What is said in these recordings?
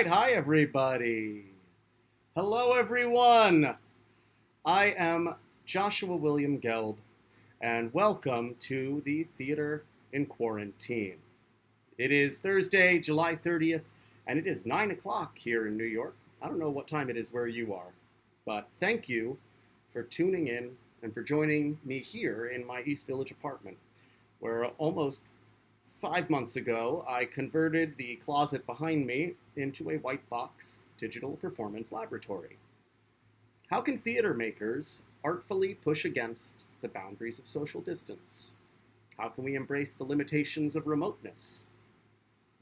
right, hi everybody. Hello everyone. I am Joshua William Gelb, and welcome to the Theater in Quarantine. It is Thursday, July 30th, and it is 9 o'clock here in New York. I don't know what time it is where you are, but thank you for tuning in and for joining me here in my East Village apartment, where almost 5 months ago, I converted the closet behind me into a white box digital performance laboratory. How can theater makers artfully push against the boundaries of social distance? How can we embrace the limitations of remoteness?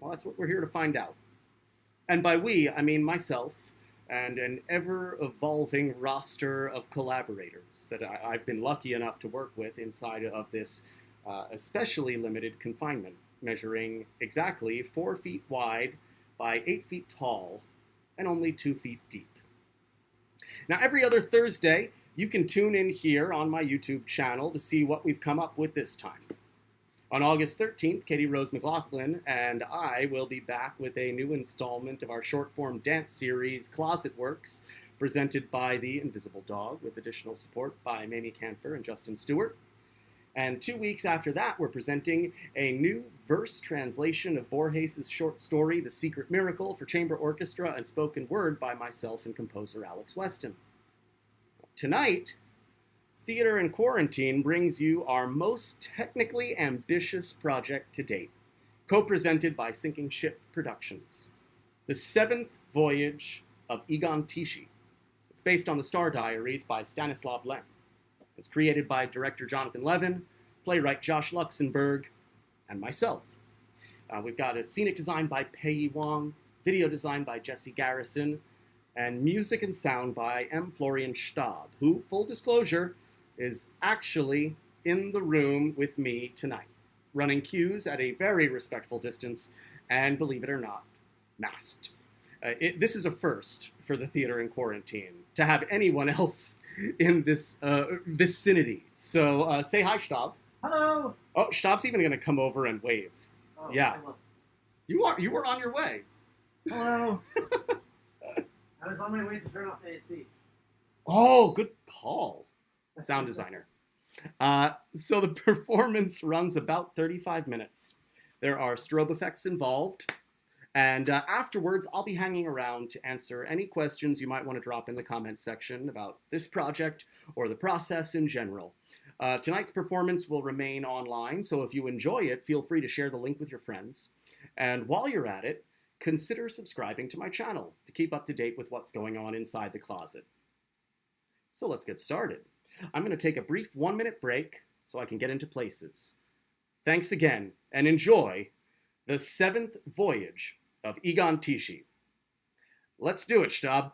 Well, that's what we're here to find out. And by we, I mean myself and an ever-evolving roster of collaborators that I've been lucky enough to work with inside of this especially limited confinement, measuring exactly 4 feet wide by 8 feet tall and only 2 feet deep. Now, every other Thursday, you can tune in here on my YouTube channel to see what we've come up with this time. On August 13th, Katie Rose McLaughlin and I will be back with a new installment of our short-form dance series, Closet Works, presented by The Invisible Dog, with additional support by Mamie Canfer and Justin Stewart. And 2 weeks after that, we're presenting a new verse translation of Borges' short story, The Secret Miracle, for chamber orchestra and spoken word by myself and composer Alex Weston. Tonight, Theater in Quarantine brings you our most technically ambitious project to date, co-presented by Sinking Ship Productions, the 7th Voyage of Egon Tichy. It's based on the Star Diaries by Stanislaw. It's created by director Jonathan Levin, playwright Josh Luxenberg, and myself. We've got a scenic design by Pei Wong, video design by Jesse Garrison, and music and sound by M. Florian Stab, who, full disclosure, is actually in the room with me tonight, running cues at a very respectful distance, and believe it or not, masked. This is a first for the Theater in Quarantine, to have anyone else in this vicinity. So say hi, Stab. Hello. Oh, Stab's even going to come over and wave. Oh, yeah. hello. You were on your way. Hello. I was on my way to turn off the AC. Oh, good call. Sound designer. So the performance runs about 35 minutes. There are strobe effects involved. And afterwards, I'll be hanging around to answer any questions you might want to drop in the comments section about this project or the process in general. Tonight's performance will remain online, so if you enjoy it, feel free to share the link with your friends. And while you're at it, consider subscribing to my channel to keep up to date with what's going on inside the closet. So let's get started. I'm going to take a brief 1-minute break so I can get into places. Thanks again, and enjoy the 7th Voyage of Egon Tichy. Let's do it, Stab.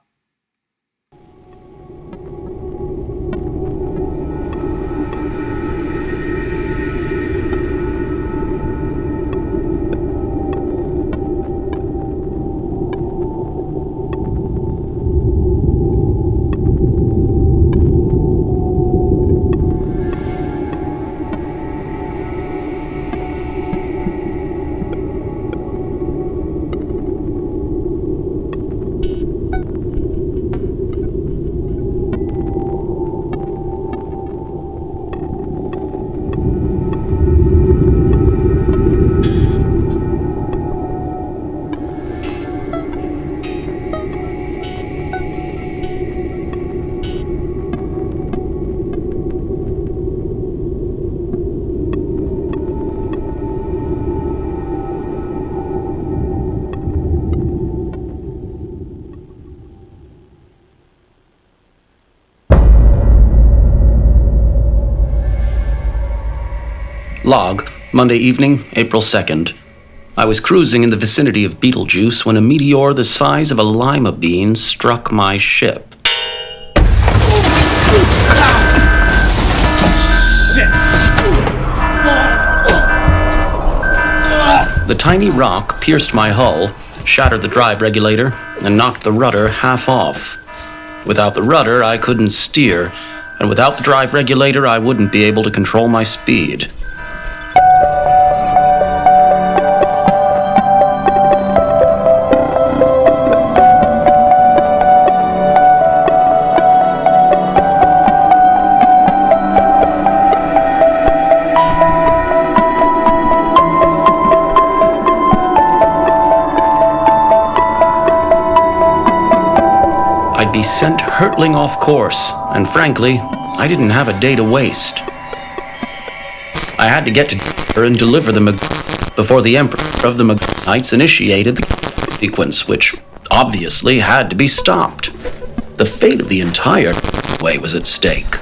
Log, Monday evening, April 2nd. I was cruising in the vicinity of Betelgeuse when a meteor the size of a lima bean struck my ship. The tiny rock pierced my hull, shattered the drive regulator, and knocked the rudder half off. Without the rudder, I couldn't steer, and without the drive regulator, I wouldn't be able to control my speed. I'd be sent hurtling off course, and frankly, I didn't have a day to waste. I had to get to and deliver the before the Emperor of the Knights initiated the sequence, which obviously had to be stopped. The fate of the entire way was at stake.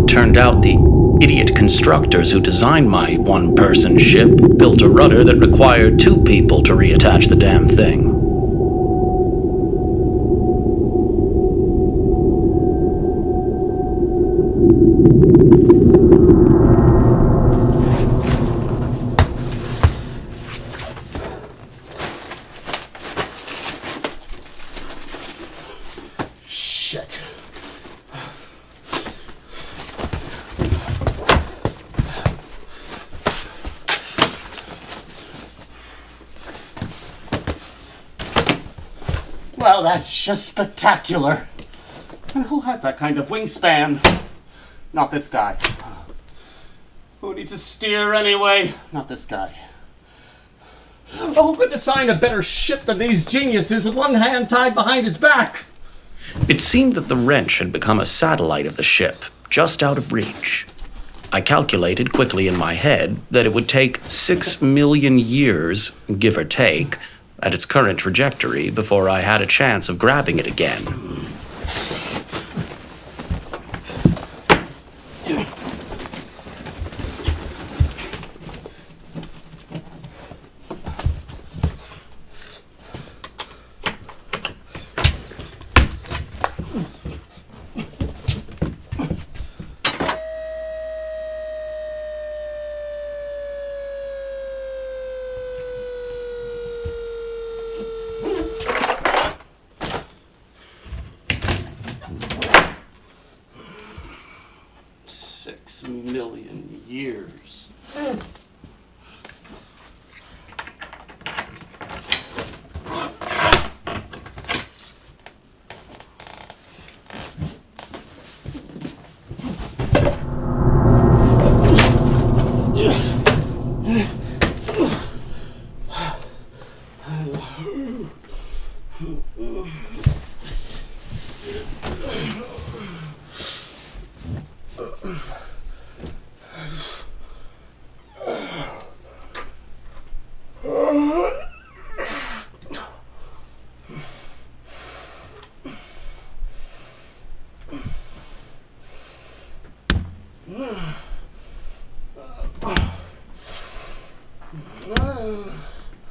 Turned out the idiot constructors who designed my one-person ship built a rudder that required 2 people to reattach the damn thing. Shit. Well, that's just spectacular. And who has that kind of wingspan? Not this guy. Who needs to steer anyway? Not this guy. Oh, who could design a better ship than these geniuses with one hand tied behind his back? It seemed that the wrench had become a satellite of the ship, just out of reach. I calculated quickly in my head that it would take 6 million years, give or take, at its current trajectory before I had a chance of grabbing it again.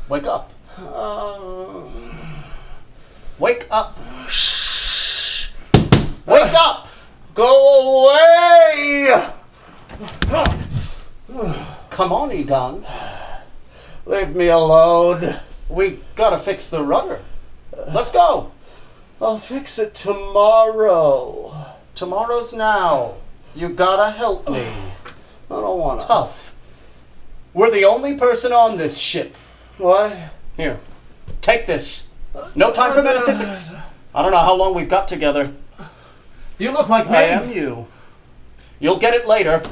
Wake up. Wake up. Shh! Wake up! Go away! Come on, Egon. Leave me alone. We gotta fix the rudder. Let's go. I'll fix it tomorrow. Tomorrow's now. You gotta help me. I don't want to. Tough. We're the only person on this ship. What? Here, take this. No time for metaphysics. I don't know how long we've got together. You look like me. I am you. You'll get it later.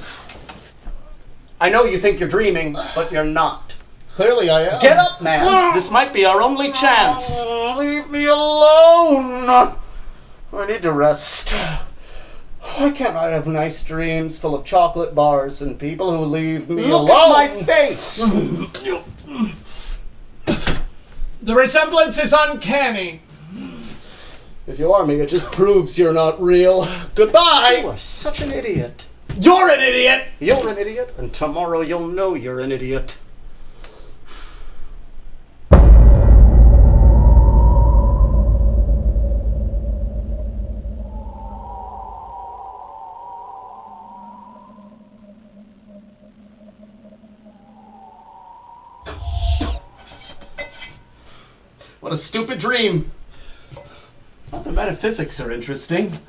I know you think you're dreaming, but you're not. Clearly I am. Get up, man. This might be our only chance. Leave me alone. I need to rest. Why can't I have nice dreams full of chocolate bars and people who leave me alone? Look at my face. The resemblance is uncanny. If you are me, it just proves you're not real. Goodbye. You are such an idiot. You're an idiot. You're an idiot, and tomorrow you'll know you're an idiot. What a stupid dream. Well, the metaphysics are interesting.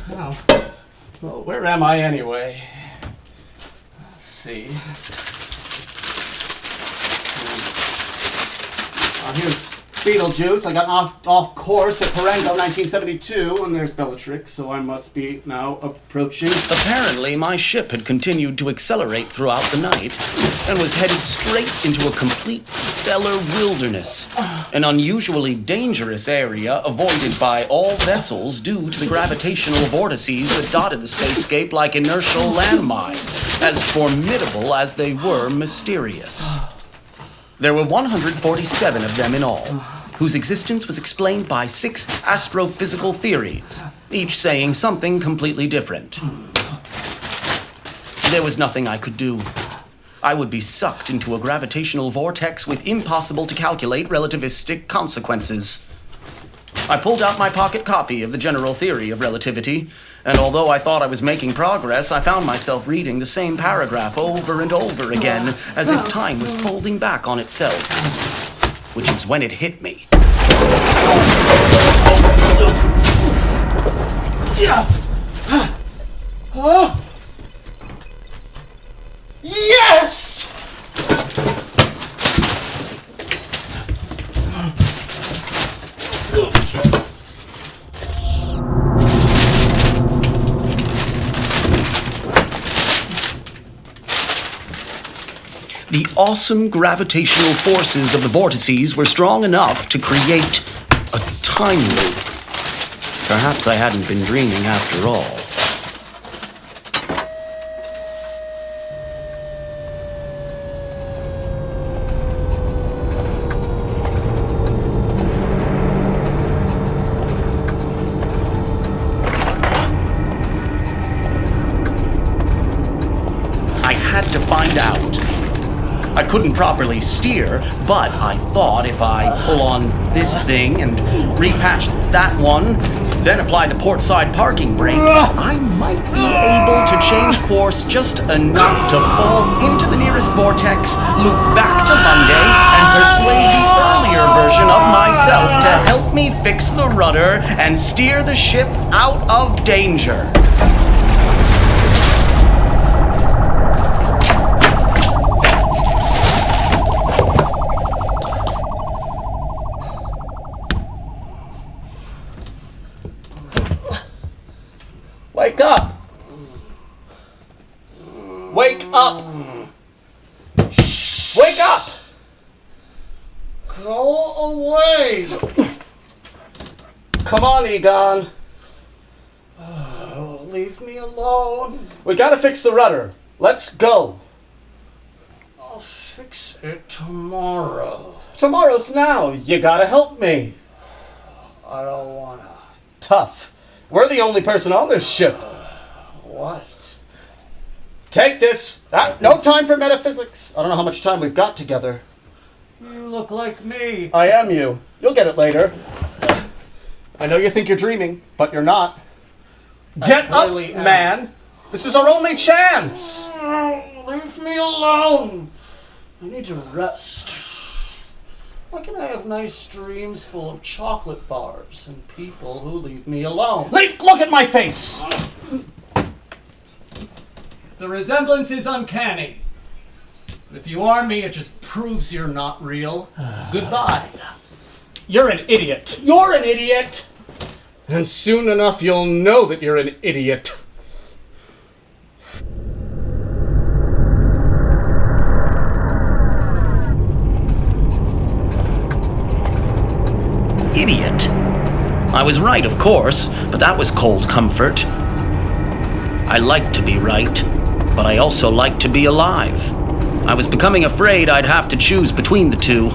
Well, where am I anyway? Let's see. Here's Beetlejuice. I got off course at Parengo 1972, and there's Bellatrix, so I must be now approaching. Apparently, my ship had continued to accelerate throughout the night and was headed straight into a complete stellar wilderness, an unusually dangerous area avoided by all vessels due to the gravitational vortices that dotted the spacescape like inertial landmines, as formidable as they were mysterious. There were 147 of them in all, whose existence was explained by 6 astrophysical theories, each saying something completely different. There was nothing I could do. I would be sucked into a gravitational vortex with impossible to calculate relativistic consequences. I pulled out my pocket copy of the general theory of relativity, and although I thought I was making progress, I found myself reading the same paragraph over and over again, as if time was folding back on itself. Which is when it hit me. Yes! The awesome gravitational forces of the vortices were strong enough to create a time loop. Perhaps I hadn't been dreaming after all. I had to find out. I couldn't properly steer, but I thought if I pull on this thing and repatch that one, then apply the portside parking brake, I might be able to change course just enough to fall into the nearest vortex, loop back to Monday, and persuade the earlier version of myself to help me fix the rudder and steer the ship out of danger. Wake up! Wake up! Wake up! Go away! Come on, Egon. Oh, leave me alone. We gotta fix the rudder. Let's go. I'll fix it tomorrow. Tomorrow's now. You gotta help me. I don't wanna. Tough. We're the only person on this ship. What? Take this. No time for metaphysics. I don't know how much time we've got together. You look like me. I am you. You'll get it later. I know you think you're dreaming, but you're not. Get up, man! This is our only chance! Leave me alone. I need to rest. Why can I have nice dreams full of chocolate bars and people who leave me alone? Look at my face! The resemblance is uncanny. But if you are me, it just proves you're not real. Goodbye. You're an idiot. You're an idiot! And soon enough you'll know that you're an idiot. Idiot. I was right, of course, but that was cold comfort. I like to be right, but I also like to be alive. I was becoming afraid I'd have to choose between the two.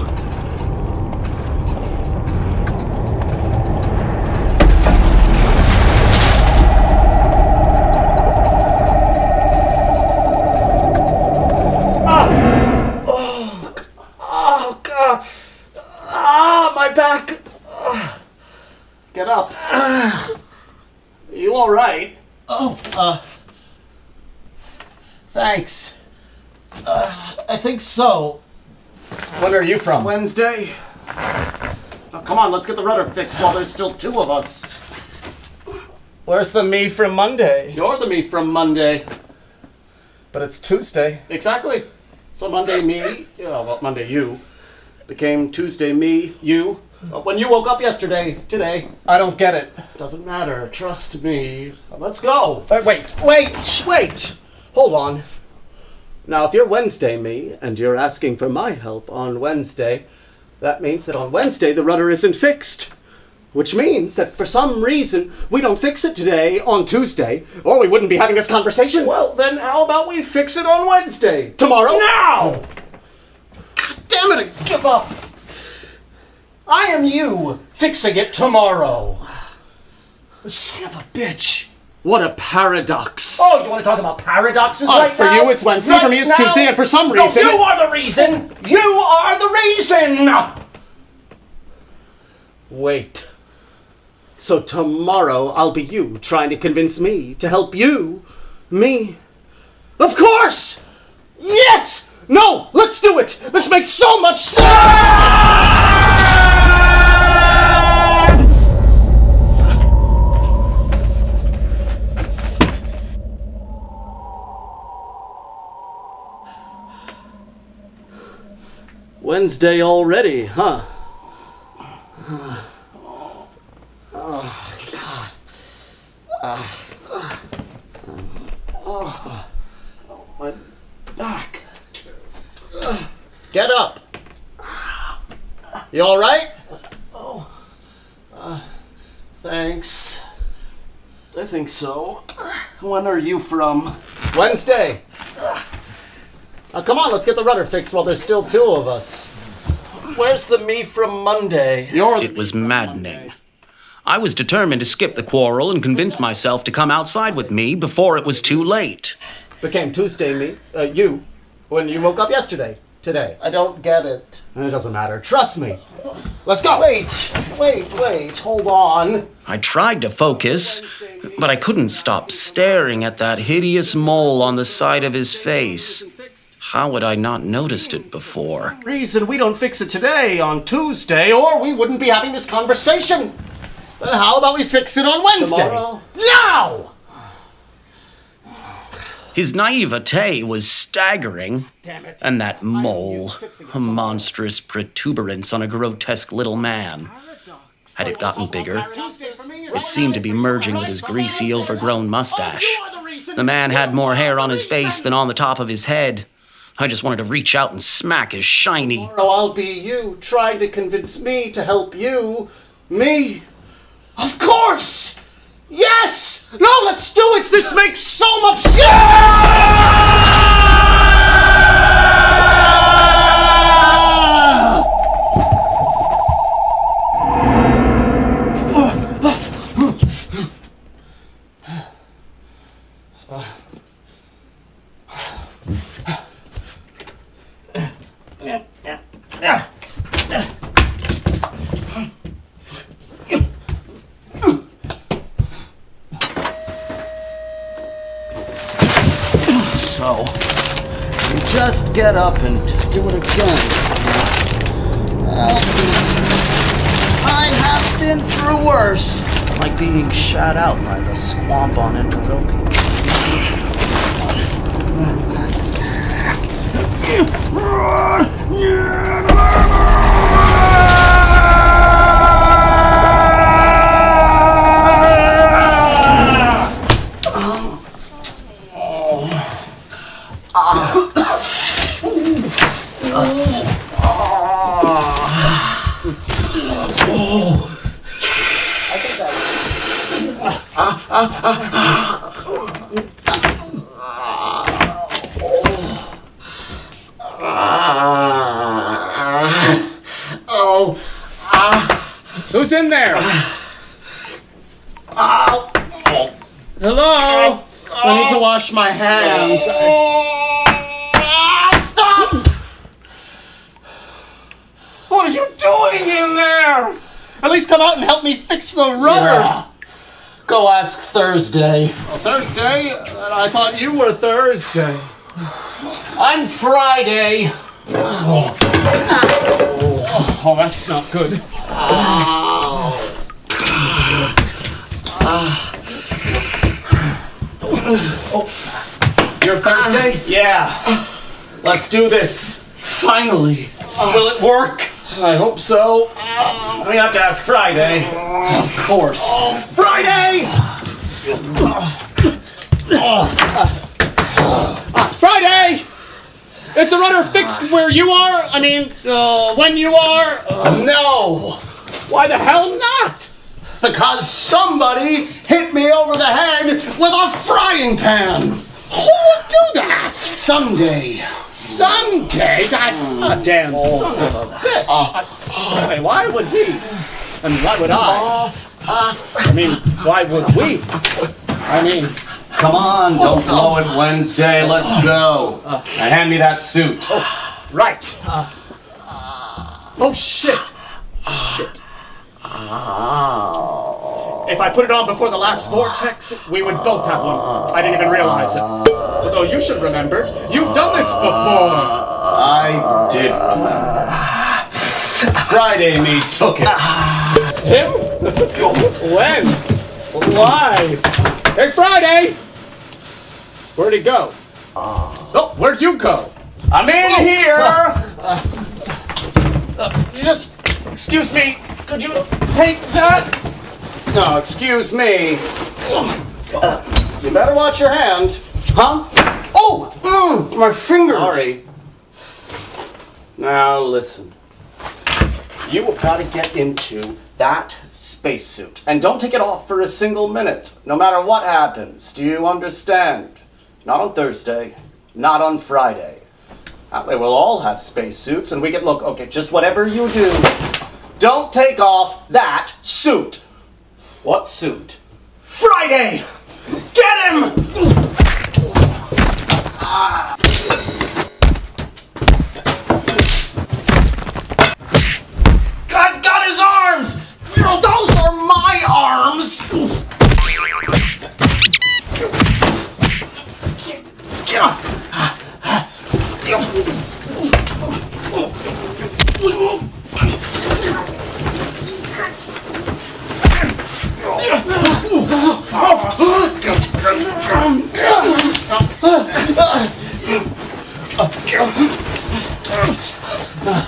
Oh, God. My back. Get up. Are you all right? Thanks. I think so. When are you from? Wednesday. Oh, come on, let's get the rudder fixed while there's still two of us. Where's the me from Monday? You're the me from Monday. But it's Tuesday. Exactly. So Monday me, Monday you, became Tuesday me, you. When you woke up yesterday, today. I don't get it. Doesn't matter, trust me. Let's go. Wait. Hold on. Now, if you're Wednesday me, and you're asking for my help on Wednesday, that means that on Wednesday the rudder isn't fixed. Which means that for some reason we don't fix it today on Tuesday, or we wouldn't be having this conversation. Well, then how about we fix it on Wednesday? Tomorrow? Now! God damn it, I give up. I am you fixing it tomorrow. Son of a bitch. What a paradox. Oh, you want to talk about paradoxes right for now? you it's Wednesday, Right for me it's now? Tuesday, and for some No, reason... you are the reason! You are the reason! Wait. So tomorrow I'll be you trying to convince me to help you. Me. Of course! Yes! No! Let's do it! This makes so much sense! Wednesday already, huh? My back. Get up. You all right? Thanks. I think so. When are you from? Wednesday. Now come on, let's get the rudder fixed while there's still two of us. Where's the me from Monday? It was maddening. I was determined to skip the quarrel and convince myself to come outside with me before it was too late. Became Tuesday me. You. When you woke up yesterday. Today. I don't get it. It doesn't matter. Trust me. Let's go. Wait. Hold on. I tried to focus, but I couldn't stop staring at that hideous mole on the side of his face. How had I not noticed it before? Reason we don't fix it today on Tuesday, or we wouldn't be having this conversation. Then how about we fix it on Wednesday? Tomorrow? Now! His naivete was staggering. Damn it. And that mole, a monstrous protuberance on a grotesque little man. Had it gotten bigger? It seemed to be merging with his greasy, overgrown mustache. The man had more hair on his face than on the top of his head. I just wanted to reach out and smack his shiny... Tomorrow I'll be you, trying to convince me to help you. Me? Of course! Yes! No, let's do it! This makes so much sense! get up and do it again. I have been through worse, like being shot out by the swamp on Interlopi. Who's in there? Hello? I need to wash my hands. Stop! What are you doing in there? At least come out and help me fix the rudder. Yeah. Go ask Thursday. Thursday? I thought you were Thursday. I'm Friday. Oh, that's not good. You're Thursday? Yeah. Let's do this. Finally. Will it work? I hope so. We have to ask Friday. Of course. Friday! Friday! Is the rudder fixed where you are? I mean, when you are? No. Why the hell not? Because somebody hit me over the head with a frying pan. Who would do that? Sunday. Sunday? That damn son of a bitch. Hey, why would he? And why would I? I mean, why would we? I mean, Come on, don't blow it Wednesday. Let's go. hand me that suit. Right. Oh, shit. Shit. If I put it on before the last vortex, we would both have one. I didn't even realize it. Although you should remember, you've done this before. I did remember. Friday me took it. Him? When? Why? Hey, Friday! Where'd he go? Oh, where'd you go? I'm in here. Just, excuse me, could you take that? No, excuse me. You better watch your hand. Huh? Oh, my fingers. Sorry. Now listen. You have got to get into that spacesuit. And don't take it off for a single minute, no matter what happens. Do you understand? Not on Thursday, not on Friday. That way we'll all have spacesuits and we can look, okay, just whatever you do, don't take off that suit. What suit? Friday! Get him! I've got his arms! Those are my arms!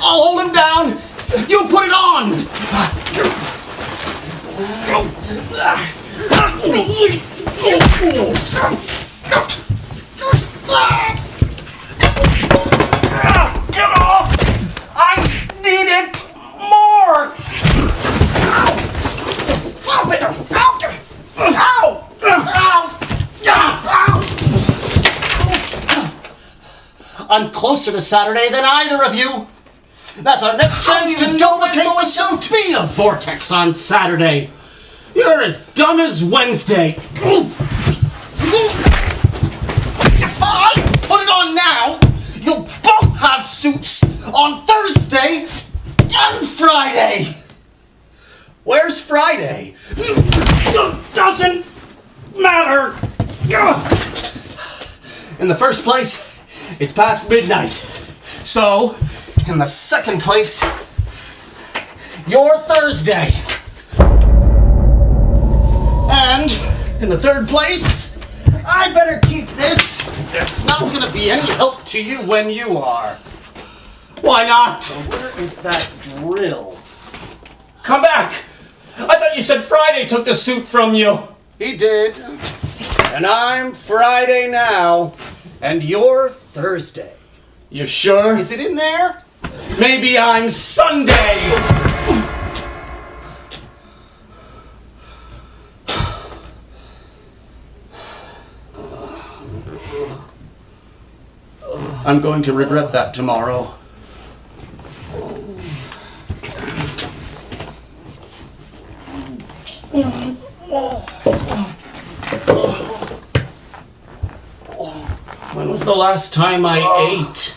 I'll hold him down! You put it on! Get off! I need it more! Stop it! Ow! Ow! I'm closer to Saturday than either of you. That's our next chance to duplicate the suit. Be a vortex on Saturday. You're as dumb as Wednesday. If I put it on now, you'll both have suits on Thursday and Friday. Where's Friday? Doesn't matter. In the first place, it's past midnight. So, in the second place, your Thursday. And in the third place, I better keep this. It's not gonna be any help to you when you are. Why not? Where is that drill? Come back! I thought you said Friday took the suit from you. He did. And I'm Friday now. And you're Thursday. You sure? Is it in there? Maybe I'm Sunday! I'm going to regret that tomorrow. When was the last time I ate?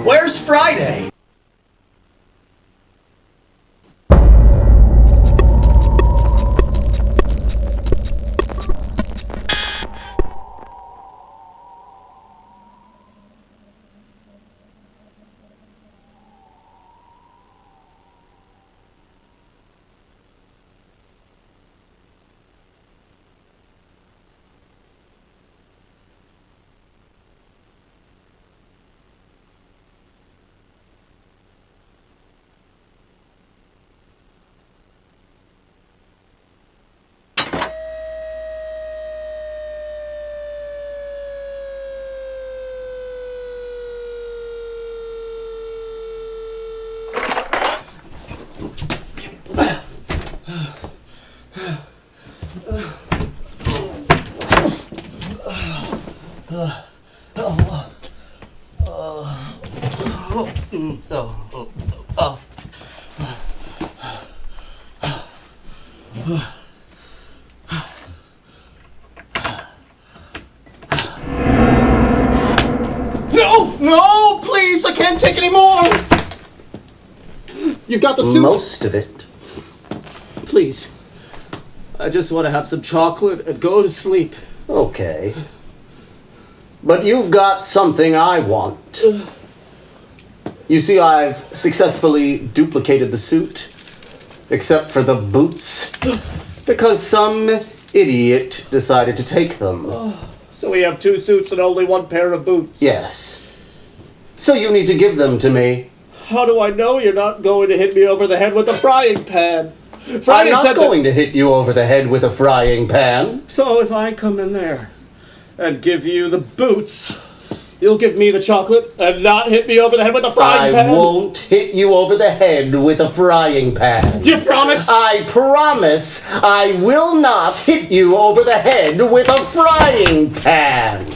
Where's Friday? No! piece. I can't take any more. You've got the suit? Most of it. Please. I just want to have some chocolate and go to sleep. Okay. But you've got something I want. You see, I've successfully duplicated the suit, except for the boots, because some idiot decided to take them. So we have 2 suits and only 1 pair of boots. Yes. So you need to give them to me. How do I know you're not going to hit me over the head with a frying pan? Friday I'm not said going to hit you over the head with a frying pan. So if I come in there and give you the boots, you'll give me the chocolate and not hit me over the head with a frying pan? I won't hit you over the head with a frying pan. Do you promise? I promise I will not hit you over the head with a frying pan.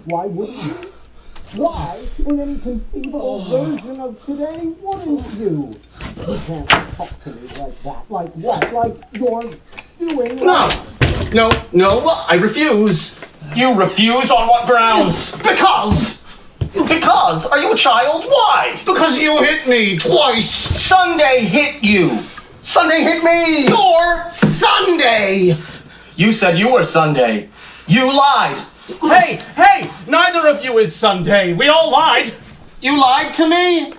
Why wouldn't you? Why, in any conceivable version of today, wouldn't you? You can't talk to me like that. Like what? Like you're doing... No, I refuse. You refuse on what grounds? Because! Are you a child? Why? Because you hit me twice. Sunday hit you. Sunday hit me. You're Sunday. You said you were Sunday. You lied. Hey, neither of you is Sunday. We all lied. You lied to me?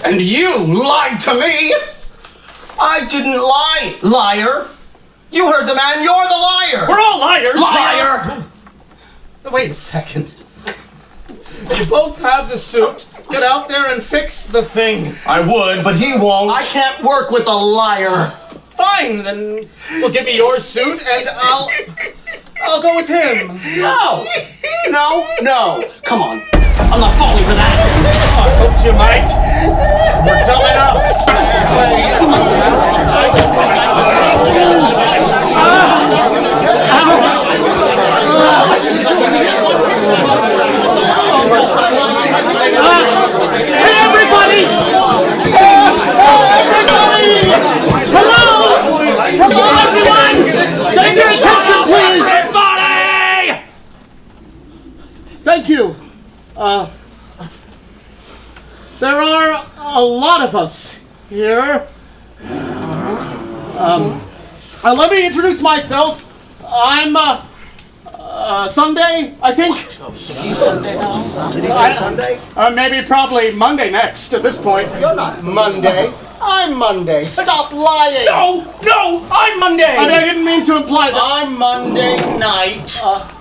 And you lied to me? I didn't lie, liar. You heard the man, you're the liar. We're all liars. Liar. Wait a second. You both have the suit. Get out there and fix the thing. I would, but he won't. I can't work with a liar. Fine, then well, give me your suit and I'll go with him. No. Come on. I'm not falling for that. I hoped you might. We're dumb enough. Hey, everybody! Hello, everyone! Take your attention, please! Everybody! Thank you. There are a lot of us here. Let me introduce myself. I'm, Sunday, I think. Sunday now? Did he say Sunday? Maybe probably Monday next at this point. You're not Monday. I'm Monday. Stop lying. No, I'm Monday. I didn't mean to imply that. I'm Monday night.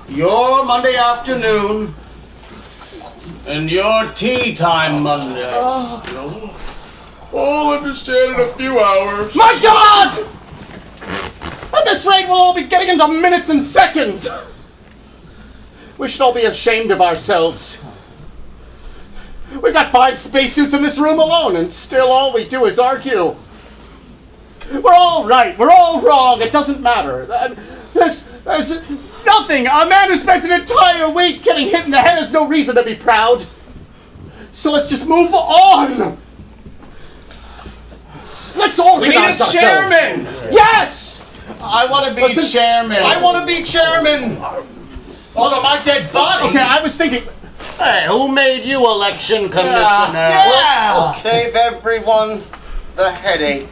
You're Monday afternoon. And your tea time Monday. I'll understand in a few hours. My God! At this rate, we'll all be getting into minutes and seconds. We should all be ashamed of ourselves. We've got 5 spacesuits in this room alone, and still all we do is argue. We're all right. We're all wrong. It doesn't matter. There's nothing. A man who spends an entire week getting hit in the head has no reason to be proud. So let's just move on. Let's organize ourselves. We need a chairman. Yes. I want to be chairman. I want to be chairman. Over my dead body. Okay, I was thinking. Hey, who made you election commissioner? Yeah. Save everyone the headache.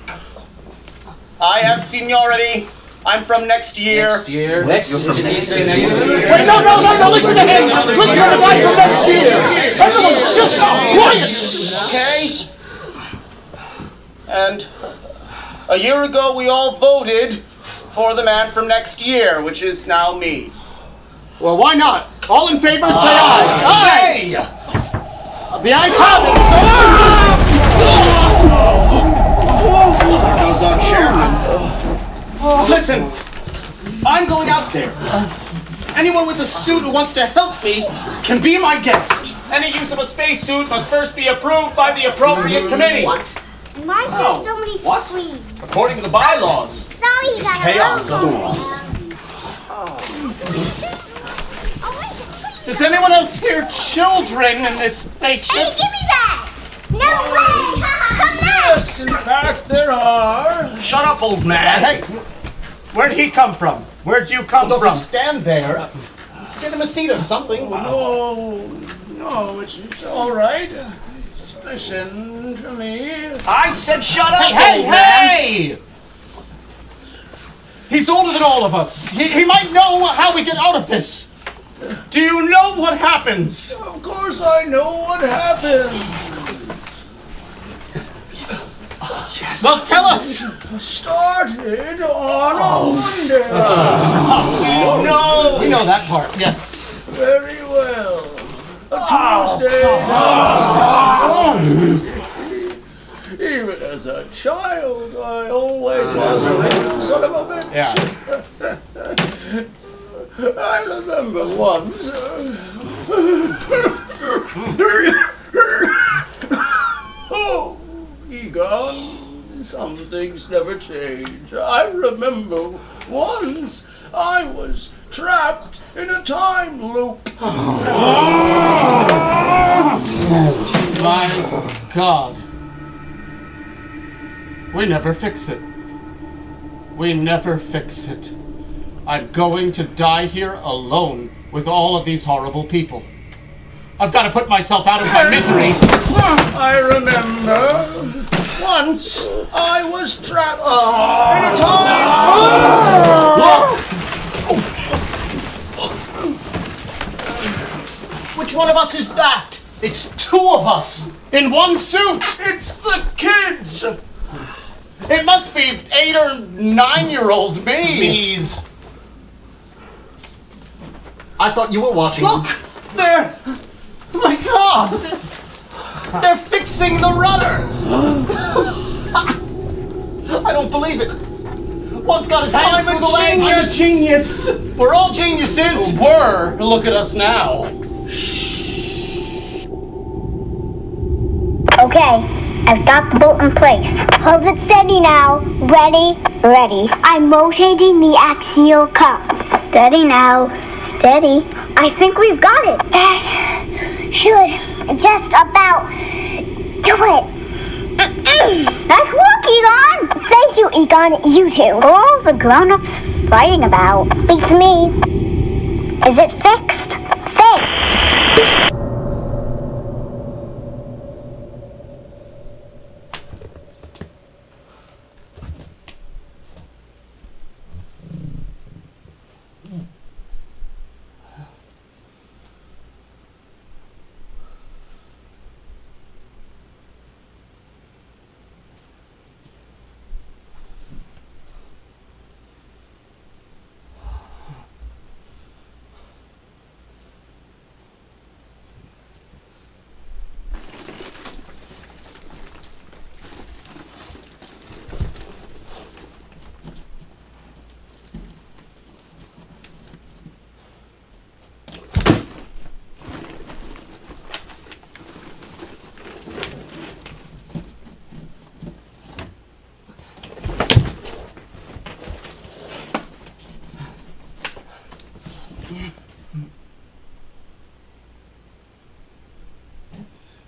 I have seniority. I'm from next year. Next year? Wait, no, listen to him. Listen to the guy from next year. Everyone, just quiet. Okay? And a year ago, we all voted for the man from next year, which is now me. Well, why not? All in favor, say aye. Aye! The ayes have it, There goes our chairman. Listen, I'm going out there. Anyone with a suit who wants to help me can be my guest. Any use of a spacesuit must first be approved by the appropriate committee. What? And why is there so many sleeves? According to the bylaws. Sorry, you got chaos a otherwise. Oh, wait, Does anyone else hear children in this spaceship? Hey, give me that! No way! Come back! Yes, in fact, there are. Shut up, old man. Hey, where'd he come from? Where'd you come Don't from? just stand there. Get him a seat or something. No, it's all right. Listen to me. I said shut up, Hey, old man. hey! He's older than all of us. He might know how we get out of this. Do you know what happens? Of course I know what happened. Well, tell us. Started on a Monday. No. We know that part, yes. Very well. A Tuesday. Even as a child, I always was a little son of a bitch. Yeah. I remember once. Oh, Egon, some things never change. I remember once I was trapped in a time loop. My God. We never fix it. We never fix it. I'm going to die here alone with all of these horrible people. I've got to put myself out of my misery. I remember once I was trapped in a time. Which one of us is that? It's two of us in one suit. It's the kids. It must be 8 or 9-year-old me. Please. I thought you were watching. Look, they're. Oh my God! They're fixing the rudder. I don't believe it. One's got his hand through the leg. I'm a genius. We're all geniuses. Were. Look at us now. Okay, I've got the bolt in place. Hold it steady now. Ready? Ready. I'm rotating the axial cup. Steady now. Steady. I think we've got it. That should just about do it. Nice work, Egon. Thank you, Egon. You too. All the grown-ups fighting about. Beats me. Is it fixed? Fixed.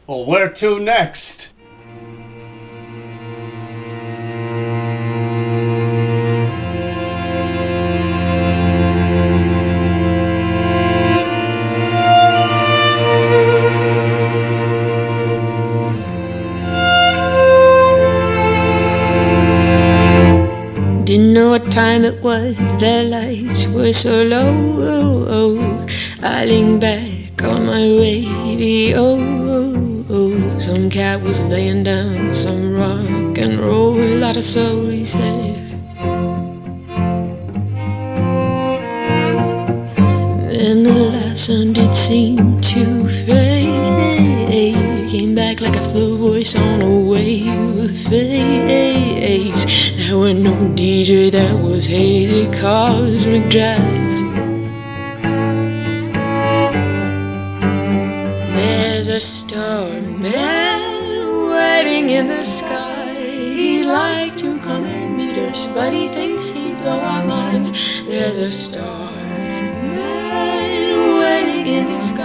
Well, where to next? Didn't know what time it was, the lights were so low. I leaned back on my radio. Some cat was laying down some rock and roll, a lot of soul, he said. Then the last sound did seem to fade. Came back like a slow voice on a wave of face. There were no DJ, that was hazy cosmic drive. There's a starman waiting in the sky. He'd like to come and meet us, but he thinks he'd blow our minds. There's a starman waiting in the sky.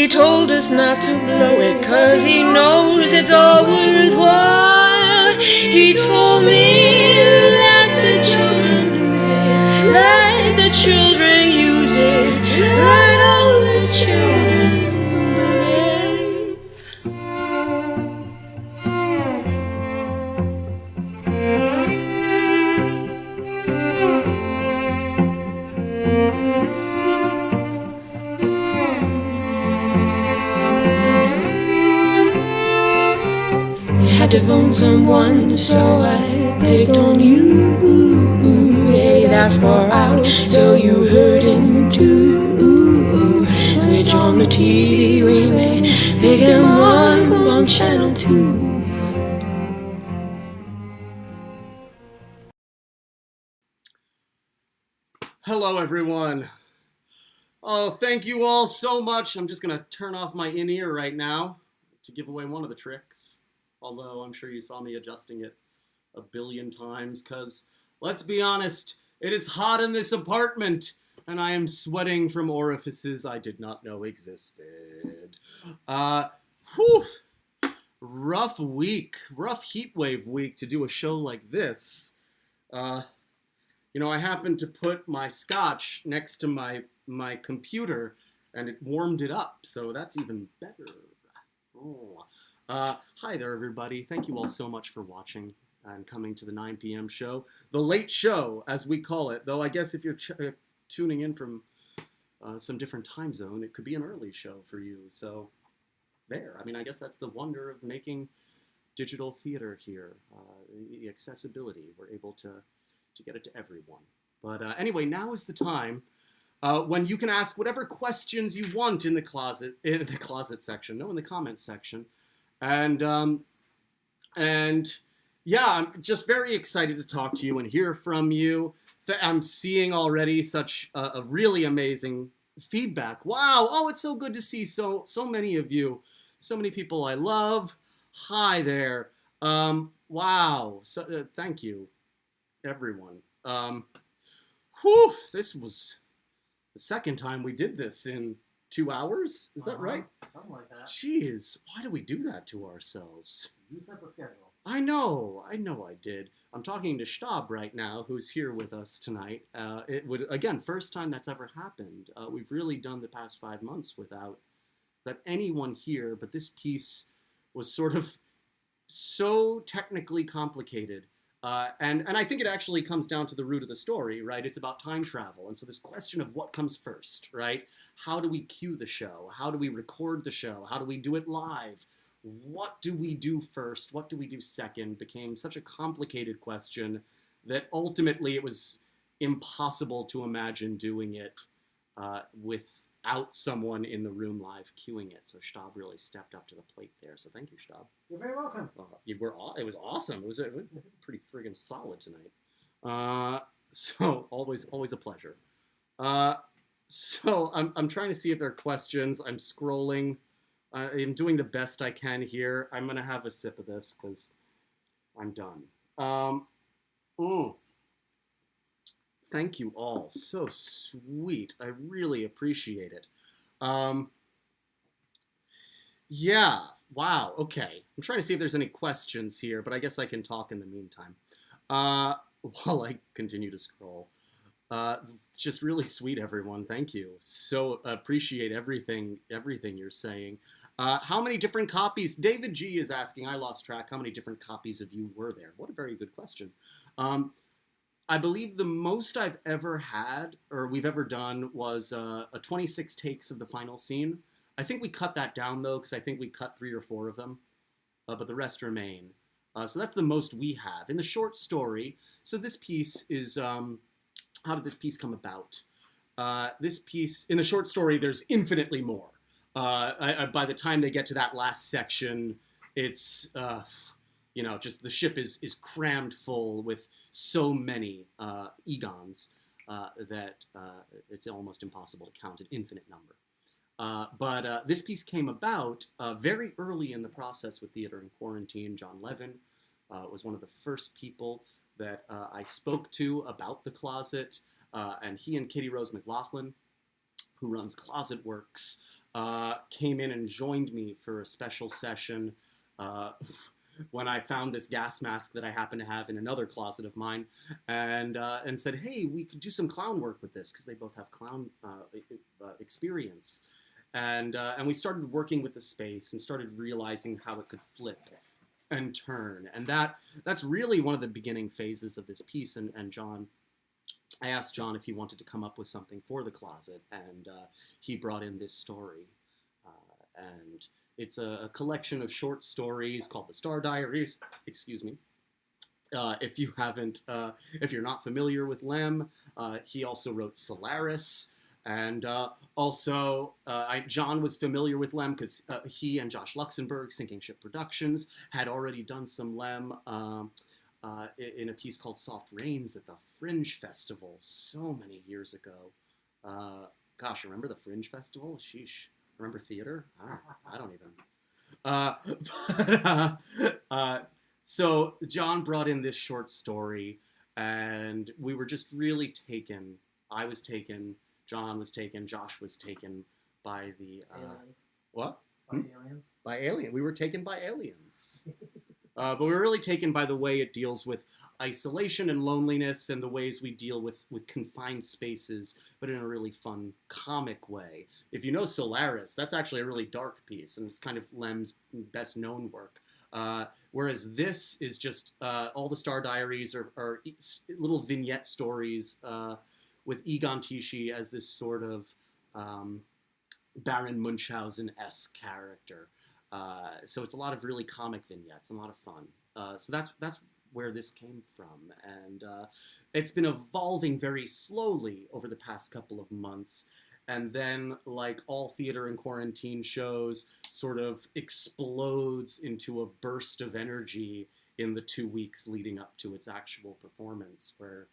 He told us not to blow it 'cause he knows it's all worthwhile. He told me let the children use it, let the children use it, let all the children believe. Had to phone someone, so I picked on you. Hey, that's far out, so you heard him too. Switch on the TV, we may pick him up on channel 2. Hello, everyone. Oh, thank you all so much. I'm just going to turn off my in-ear right now to give away one of the tricks. Although I'm sure you saw me adjusting it a billion times, because, let's be honest, it is hot in this apartment, and I am sweating from orifices I did not know existed. Rough week, rough heatwave week to do a show like this. You know, I happened to put my scotch next to my computer, and it warmed it up, so that's even better. Oh. Hi there, everybody. Thank you all so much for watching and coming to the 9 p.m. show. The late show, as we call it, though I guess if you're tuning in from some different time zone, it could be an early show for you. So there. I mean, I guess that's the wonder of making digital theater here. The accessibility. We're able to get it to everyone. But anyway, now is the time when you can ask whatever questions you want in the closet section. No, in the comments section. And yeah, I'm just very excited to talk to you and hear from you. I'm seeing already such a really amazing feedback. Wow, oh, it's so good to see so many of you, so many people I love. Hi there. Wow, so, thank you, everyone. This was the second time we did this in 2 hours? Is that right? Something like that. Jeez, why do we do that to ourselves? You set the schedule. I know I did. I'm talking to Stab right now, who's here with us tonight. It would, again, first time that's ever happened. We've really done the past 5 months without anyone here, but this piece was sort of so technically complicated. And I think it actually comes down to the root of the story, right? It's about time travel. And so this question of what comes first, right? How do we cue the show? How do we record the show? How do we do it live? What do we do first? What do we do second? Became such a complicated question that ultimately it was impossible to imagine doing it without someone in the room live cueing it. So Stab really stepped up to the plate there. So thank you, Stab. You're very welcome. It was awesome. It was pretty friggin' solid tonight. So always a pleasure. So I'm trying to see if there are questions. I'm scrolling. I'm doing the best I can here. I'm gonna have a sip of this because I'm done. Thank you all. So sweet. I really appreciate it. Yeah. Wow. Okay. I'm trying to see if there's any questions here, but I guess I can talk in the meantime. While I continue to scroll. Just really sweet, everyone. Thank you. So appreciate everything you're saying. How many different copies? David G is asking, I lost track. How many different copies of you were there? What a very good question. I believe the most I've ever had, or we've ever done, was a 26 takes of the final scene. I think we cut that down, though, because I think we cut 3 or 4 of them, but the rest remain. So that's the most we have. In the short story, so this piece is, how did this piece come about? This piece, in the short story, there's infinitely more. By the time they get to that last section, it's, you know, just the ship is crammed full with so many Egons that it's almost impossible to count an infinite number. But this piece came about very early in the process with Theater in Quarantine. John Levin was one of the first people that I spoke to about the closet, and he and Katie Rose McLaughlin, who runs Closet Works, came in and joined me for a special session when I found this gas mask that I happen to have in another closet of mine, and said, hey, we could do some clown work with this, because they both have clown experience. And we started working with the space and started realizing how it could flip and turn. And that's really one of the beginning phases of this piece. And John, I asked John if he wanted to come up with something for the closet, and he brought in this story. And it's a collection of short stories called the Diaries. Excuse me. If you're not familiar with Lem, he also wrote Solaris. And John was familiar with Lem because he and Josh Luxenberg, Sinking Ship Productions, had already done some Lem in a piece called Soft Rains at the Fringe Festival so many years ago. Gosh, remember the Fringe Festival? Sheesh. Remember theater? I don't even. So John brought in this short story, and we were just really taken. I was taken. John was taken. Josh was taken by the Aliens. What? By aliens. By alien. We were taken by aliens. But we were really taken by the way it deals with isolation and loneliness, and the ways we deal with confined spaces, but in a really fun comic way. If you know Solaris, that's actually a really dark piece, and it's kind of Lem's best known work. Whereas this is just all the Diaries are little vignette stories with Egon Tichy as this sort of Baron Munchausen-esque character. So it's a lot of really comic vignettes and a lot of fun. So that's where this came from. And it's been evolving very slowly over the past couple of months. And then, like all theater and quarantine shows, sort of explodes into a burst of energy in the 2 weeks leading up to its actual performance, where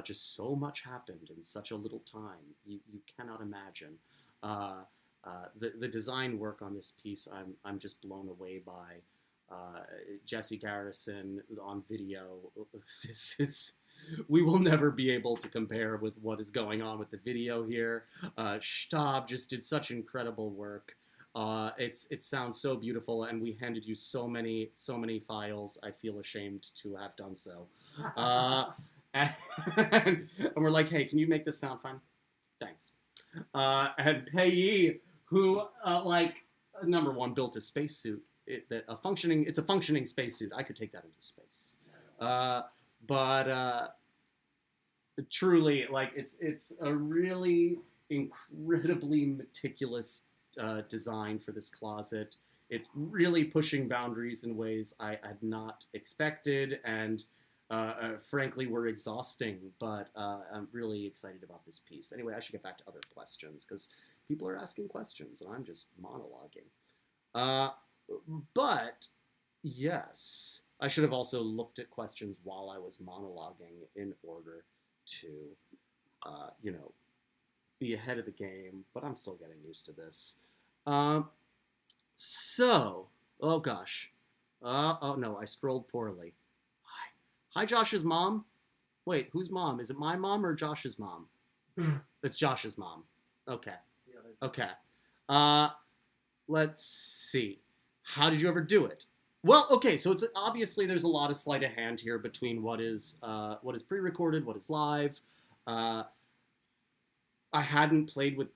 just so much happened in such a little time. You cannot imagine. The design work on this piece, I'm just blown away by. Jesse Garrison on video. We will never be able to compare with what is going on with the video here. Stab just did such incredible work. It sounds so beautiful, and we handed you so many files. I feel ashamed to have done so. And we're like, hey, can you make this sound fine? Thanks. And Pei, who number one, built a spacesuit. It's a functioning spacesuit. I could take that into space. But truly, it's a really incredibly meticulous design for this closet. It's really pushing boundaries in ways I had not expected, and frankly, were exhausting, but I'm really excited about this piece. Anyway, I should get back to other questions, because people are asking questions, and I'm just monologuing. But, yes, I should have also looked at questions while I was monologuing in order to, be ahead of the game, but I'm still getting used to this. Oh gosh. Oh no, I scrolled poorly. Hi, Josh's mom. Wait, whose mom? Is it my mom or Josh's mom? It's Josh's mom. Okay. Okay. Let's see. How did you ever do it? Well, okay, so it's obviously there's a lot of sleight of hand here between what is pre-recorded, what is live. I'd played with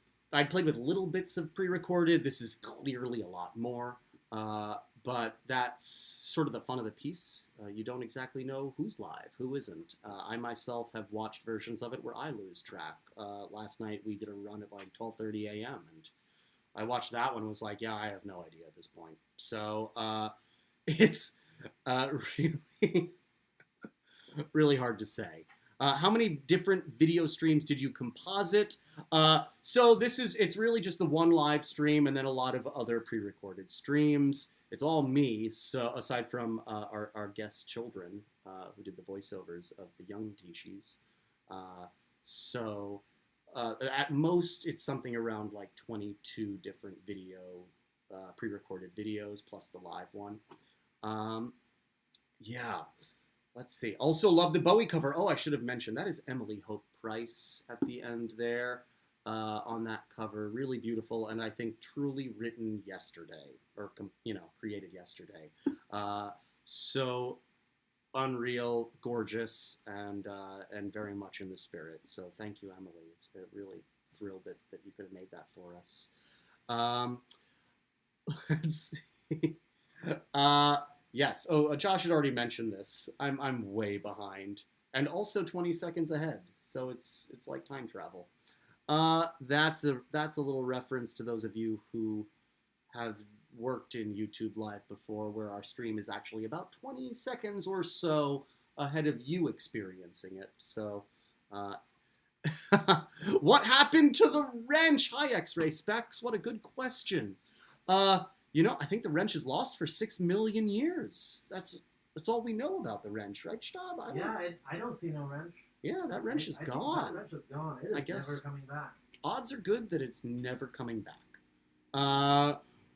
little bits of pre-recorded. This is clearly a lot more. But that's sort of the fun of the piece. You don't exactly know who's live, who isn't. I myself have watched versions of it where I lose track. Last night we did a run at 12:30 a.m. and I watched that one and was like, yeah, I have no idea at this point. So it's really, really hard to say. How many different video streams did you composite? So it's really just the one live stream and then a lot of other pre-recorded streams. It's all me, so aside from our guest children who did the voiceovers of the young Tichys. At most, it's something around 22 different pre-recorded videos plus the live one. Yeah. Let's see. Also love the Bowie cover. Oh, I should have mentioned. That is Emily Hope Price at the end there. on that cover. Really beautiful, and I think truly written yesterday, or created yesterday. So unreal, gorgeous, and very much in the spirit. So thank you, Emily. It's really thrilled that you could have made that for us. Let's see. Yes. Oh, Josh had already mentioned this. I'm way behind, and also 20 seconds ahead. So it's like time travel. That's a little reference to those of you who have worked in YouTube Live before, where our stream is actually about 20 seconds or so ahead of you experiencing it. So, what happened to the wrench? Hi, X-Ray Specs. What a good question. I think the wrench is lost for 6 million years. That's all we know about the wrench, right, Stab? I don't see no wrench. Yeah, that wrench is gone. That wrench is gone. It is never coming back. Odds are good that it's never coming back.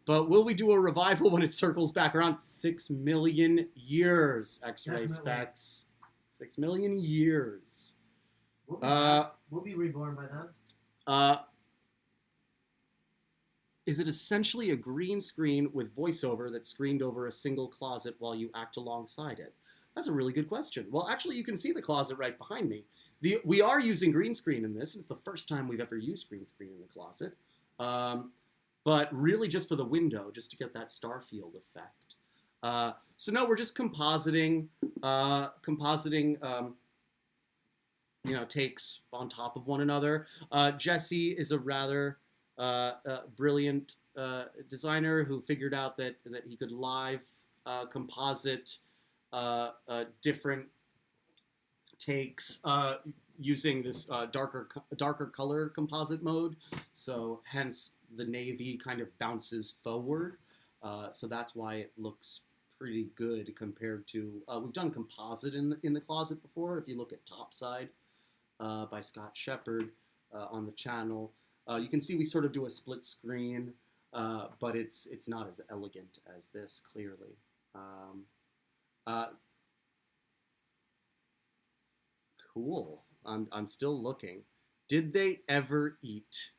But will we do a revival when it circles back around? 6 million years, X-Ray Specs. 6 million years. We'll be reborn by then. Is it essentially a green screen with voiceover that's screened over a single closet while you act alongside it? That's a really good question. Well, actually, you can see the closet right behind me. We are using green screen in this, and it's the first time we've ever used green screen in the closet. But really just for the window, just to get that star field effect. So no, we're just compositing takes on top of one another. Jesse is a rather brilliant designer who figured out that he could live composite different takes using this darker color composite mode. So hence the navy kind of bounces forward. So that's why it looks pretty good compared to, we've done composite in the closet before. If you look at Topside by Scott Shepard on the channel, you can see we sort of do a split screen, but it's not as elegant as this, clearly. Cool. I'm still looking. Did they ever eat?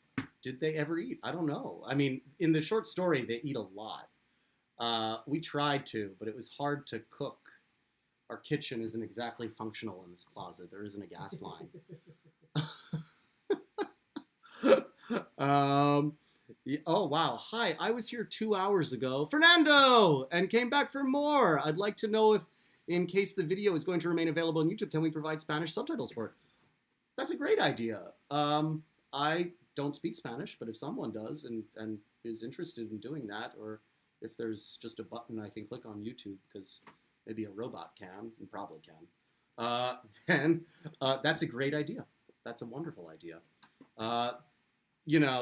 I don't know. I mean, in the short story, they eat a lot. We tried to, but it was hard to cook. Our kitchen isn't exactly functional in this closet. There isn't a gas line. Oh, wow. Hi, I was here 2 hours ago, Fernando, and came back for more. I'd like to know if, in case the video is going to remain available on YouTube, can we provide Spanish subtitles for it? That's a great idea. I don't speak Spanish, but if someone does and is interested in doing that, or if there's just a button I can click on YouTube, because maybe a robot can, and probably can, then that's a great idea. That's a wonderful idea.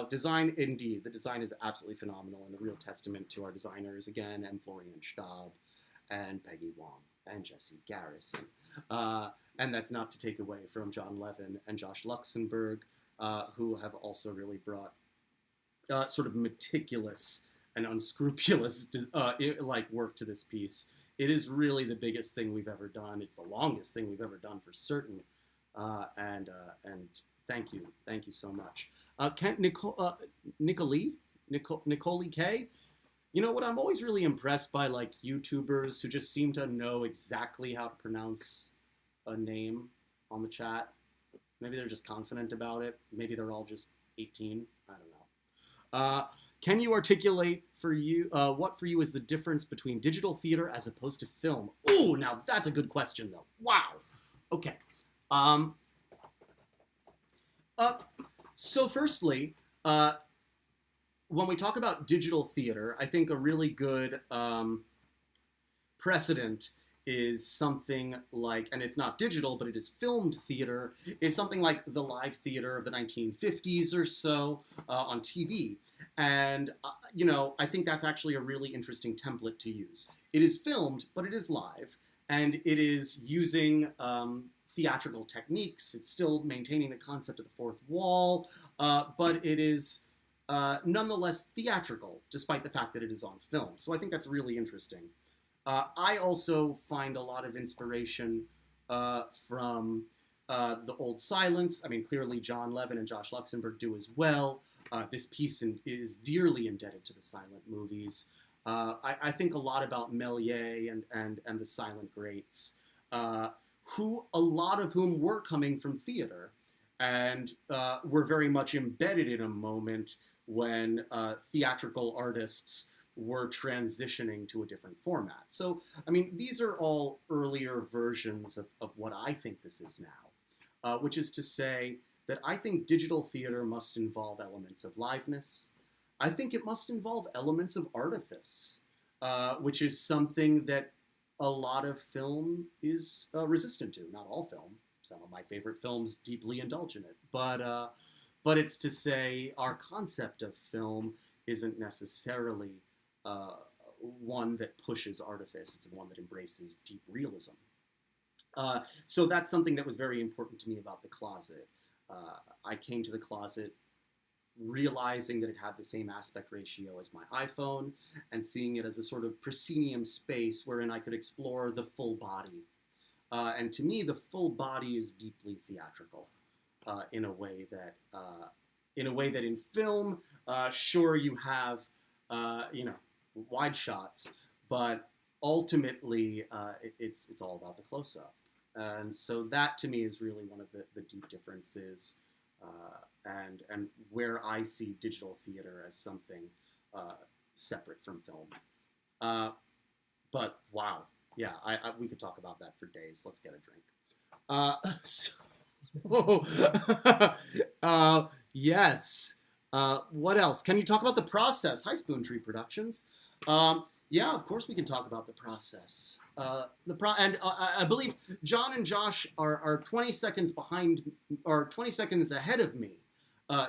Design, indeed, the design is absolutely phenomenal, and the real testament to our designers, again, M. Florian Stab, and Peggy Wong, and Jesse Garrison. And that's not to take away from John Levin and Josh Luxenberg, who have also really brought sort of meticulous and unscrupulous work to this piece. It is really the biggest thing we've ever done. It's the longest thing we've ever done for certain. And thank you so much. Nicole K. You know what? I'm always really impressed by like YouTubers who just seem to know exactly how to pronounce a name on the chat. Maybe they're just confident about it. Maybe they're all just 18. I don't know. Can you articulate for you what for you is the difference between digital theater as opposed to film? Ooh, now that's a good question though. Wow. Okay. So firstly, when we talk about digital theater, I think a really good precedent is something like, and it's not digital, but it is filmed theater, is something like the live theater of the 1950s or so on TV. And, I think that's actually a really interesting template to use. It is filmed, but it is live, and it is using theatrical techniques. It's still maintaining the concept of the fourth wall, but it is nonetheless theatrical, despite the fact that it is on film. So I think that's really interesting. I also find a lot of inspiration from the old silence. I mean, clearly John Levin and Josh Luxenberg do as well. This piece is dearly indebted to the silent movies. I think a lot about Méliès and the silent greats, who a lot of whom were coming from theater and were very much embedded in a moment when theatrical artists were transitioning to a different format. So, I mean, these are all earlier versions of what I think this is now, which is to say that I think digital theater must involve elements of liveness. I think it must involve elements of artifice, which is something that a lot of film is resistant to. Not all film. Some of my favorite films deeply indulge in it. But it's to say our concept of film isn't necessarily one that pushes artifice. It's one that embraces deep realism. So that's something that was very important to me about The Closet. I came to The Closet realizing that it had the same aspect ratio as my iPhone and seeing it as a sort of proscenium space wherein I could explore the full body. And to me, the full body is deeply theatrical in a way that in film, sure, you have, wide shots, but ultimately it's all about the close-up. And so that to me is really one of the deep differences and where I see digital theater as something separate from film. But wow, yeah, we could talk about that for days. Let's get a drink. Yes. What else? Can you talk about the process? Hi, Spoon Tree Productions. Yeah, of course we can talk about the process. I believe John and Josh are 20 seconds behind, or 20 seconds ahead of me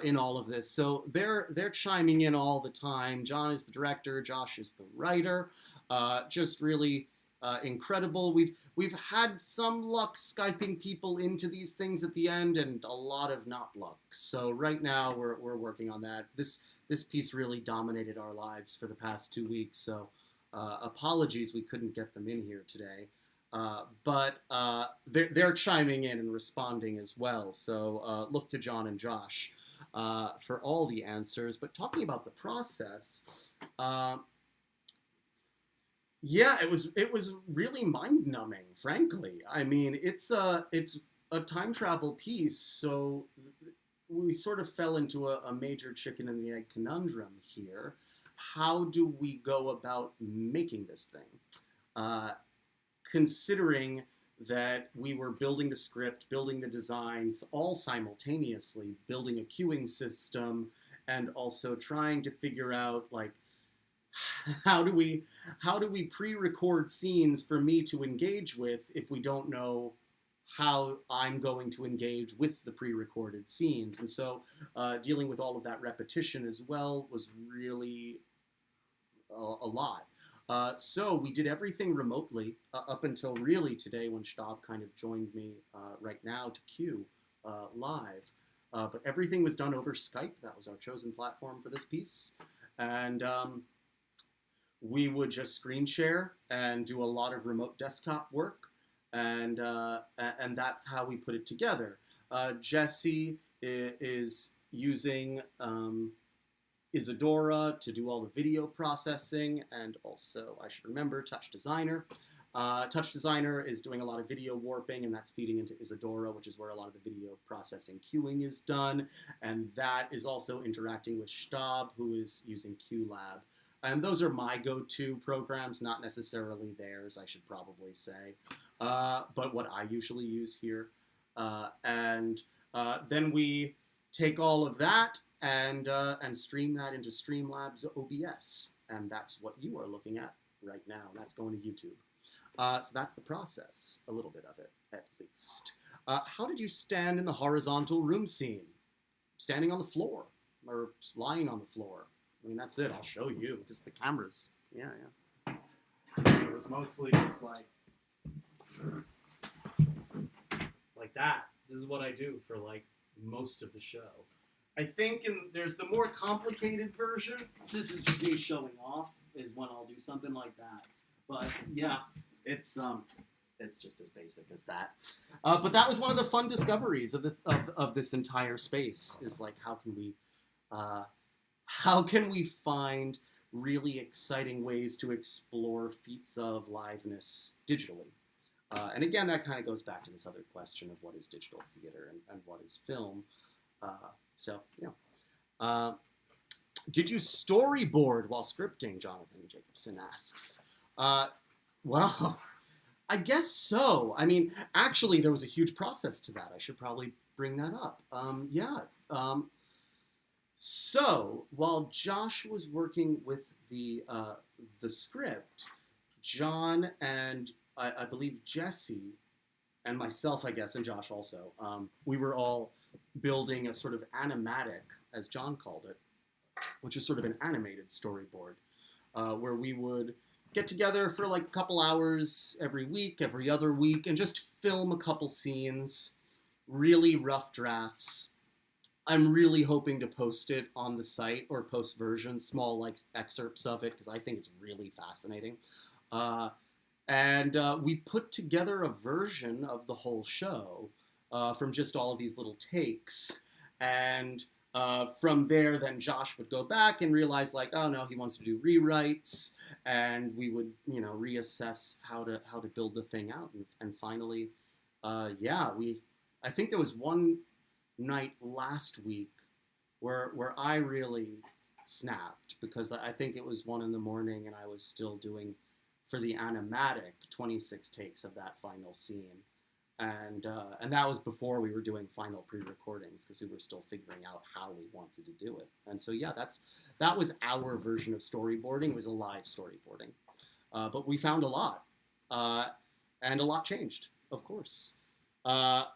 in all of this. So they're chiming in all the time. John is the director. Josh is the writer. Just really incredible. We've had some luck Skyping people into these things at the end, and a lot of not luck. So right now we're working on that. This piece really dominated our lives for the past 2 weeks. So. Apologies we couldn't get them in here today, but they're chiming in and responding as well, so look to John and Josh for all the answers. But talking about the process, yeah, it was really mind-numbing, frankly. I mean, it's a time travel piece, so we sort of fell into a major chicken and the egg conundrum here. How do we go about making this thing? Considering that we were building the script, building the designs, all simultaneously, building a queuing system, and also trying to figure out, like, how do we pre-record scenes for me to engage with if we don't know how I'm going to engage with the pre-recorded scenes? And so dealing with all of that repetition as well was really a lot. So we did everything remotely up until really today when Stab kind of joined me right now TiQ live. But everything was done over Skype. That was our chosen platform for this piece. And we would just screen share and do a lot of remote desktop work. And that's how we put it together. Jesse is using Isadora to do all the video processing, and also, I should remember, Touch Designer. Touch Designer is doing a lot of video warping, and that's feeding into Isadora, which is where a lot of the video processing queuing is done, and that is also interacting with Stab, who is using QLab. And those are my go-to programs, not necessarily theirs, I should probably say, but what I usually use here. And then we take all of that and stream that into Streamlabs OBS. And that's what you are looking at right now. That's going to YouTube. So that's the process, a little bit of it, at least. How did you stand in the horizontal room scene? Standing on the floor, or lying on the floor? I mean, that's it. I'll show you, because the cameras, yeah. It was mostly just like that. This is what I do for, like, most of the show. I think there's the more complicated version. This is just me showing off, is when I'll do something like that. But yeah, it's It's just as basic as that. But that was one of the fun discoveries of this entire space. Is like how can we find really exciting ways to explore feats of liveness digitally? And again, that kind of goes back to this other question of what is digital theater and what is film. Did you storyboard while scripting, Jonathan Jacobson asks. Well, I guess so. I mean, actually, there was a huge process to that. I should probably bring that up. So while Josh was working with the script, John and I believe Jesse and myself, I guess, and Josh also, we were all building a sort of animatic, as John called it, which is sort of an animated storyboard, where we would get together for like a couple hours every week, every other week, and just film a couple scenes, really rough drafts. I'm really hoping to post it on the site or post versions, small like excerpts of it, because I think it's really fascinating. And we put together a version of the whole show from just all of these little takes. And from there, then Josh would go back and realize, like, oh no, he wants to do rewrites, and we would, reassess how to build the thing out. And finally, I think there was one night last week where I really snapped, because I think it was 1 a.m. and I was still doing, for the animatic, 26 takes of that final scene. And that was before we were doing final pre-recordings, because we were still figuring out how we wanted to do it. And so, yeah, that was our version of storyboarding. It was a live storyboarding. But we found a lot. And a lot changed, of course. Wow.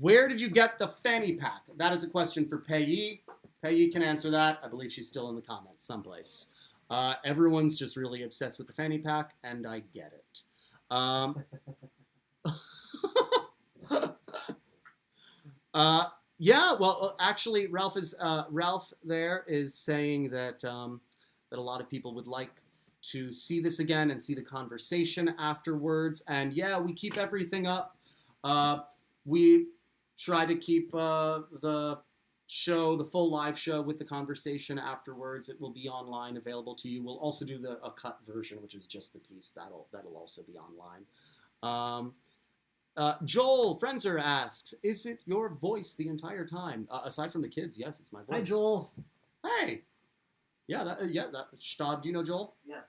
Where did you get the fanny pack? That is a question for Pei. Pei can answer that. I believe she's still in the comments someplace. Everyone's just really obsessed with the fanny pack, and I get it. Actually, Ralph there is saying that a lot of people would like to see this again and see the conversation afterwards. And yeah, we keep everything up. We try to keep the full live show with the conversation afterwards. It will be online, available to you. We'll also do a cut version, which is just the piece. That'll also be online. Joel Frenzer asks, is it your voice the entire time? Aside from the kids, yes, it's my voice. Hi, Joel. Hey. Yeah, Stab, do you know Joel? Yes.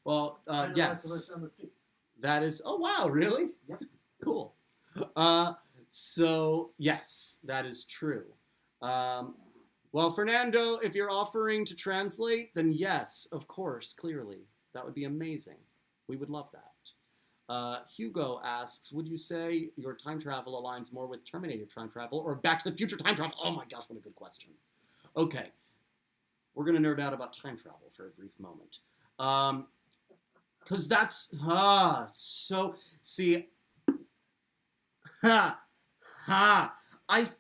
Well, yes. That is, oh wow, really? Yep. Cool. So, yes, that is true. Well, Fernando, if you're offering to translate, then yes, of course, clearly. That would be amazing. We would love that. Hugo asks, would you say your time travel aligns more with Terminator time travel or Back to the Future time travel? Oh my gosh, what a good question. Okay. We're going to nerd out about time travel for a brief moment. Because that's, I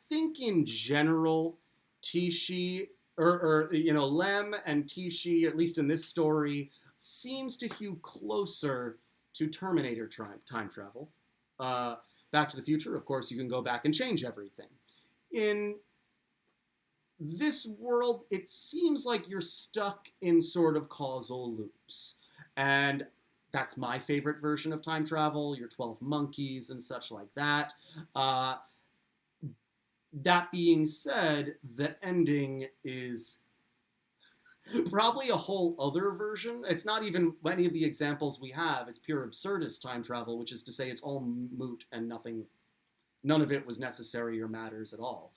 think in general, Tichy, Lem and Tichy, at least in this story, seems to hew closer to Terminator time travel. Back to the Future, of course, you can go back and change everything. In this world, it seems like you're stuck in sort of causal loops. And that's my favorite version of time travel, your 12 monkeys and such like that. That being said, the ending is probably a whole other version. It's not even any of the examples we have. It's pure absurdist time travel, which is to say it's all moot and none of it was necessary or matters at all.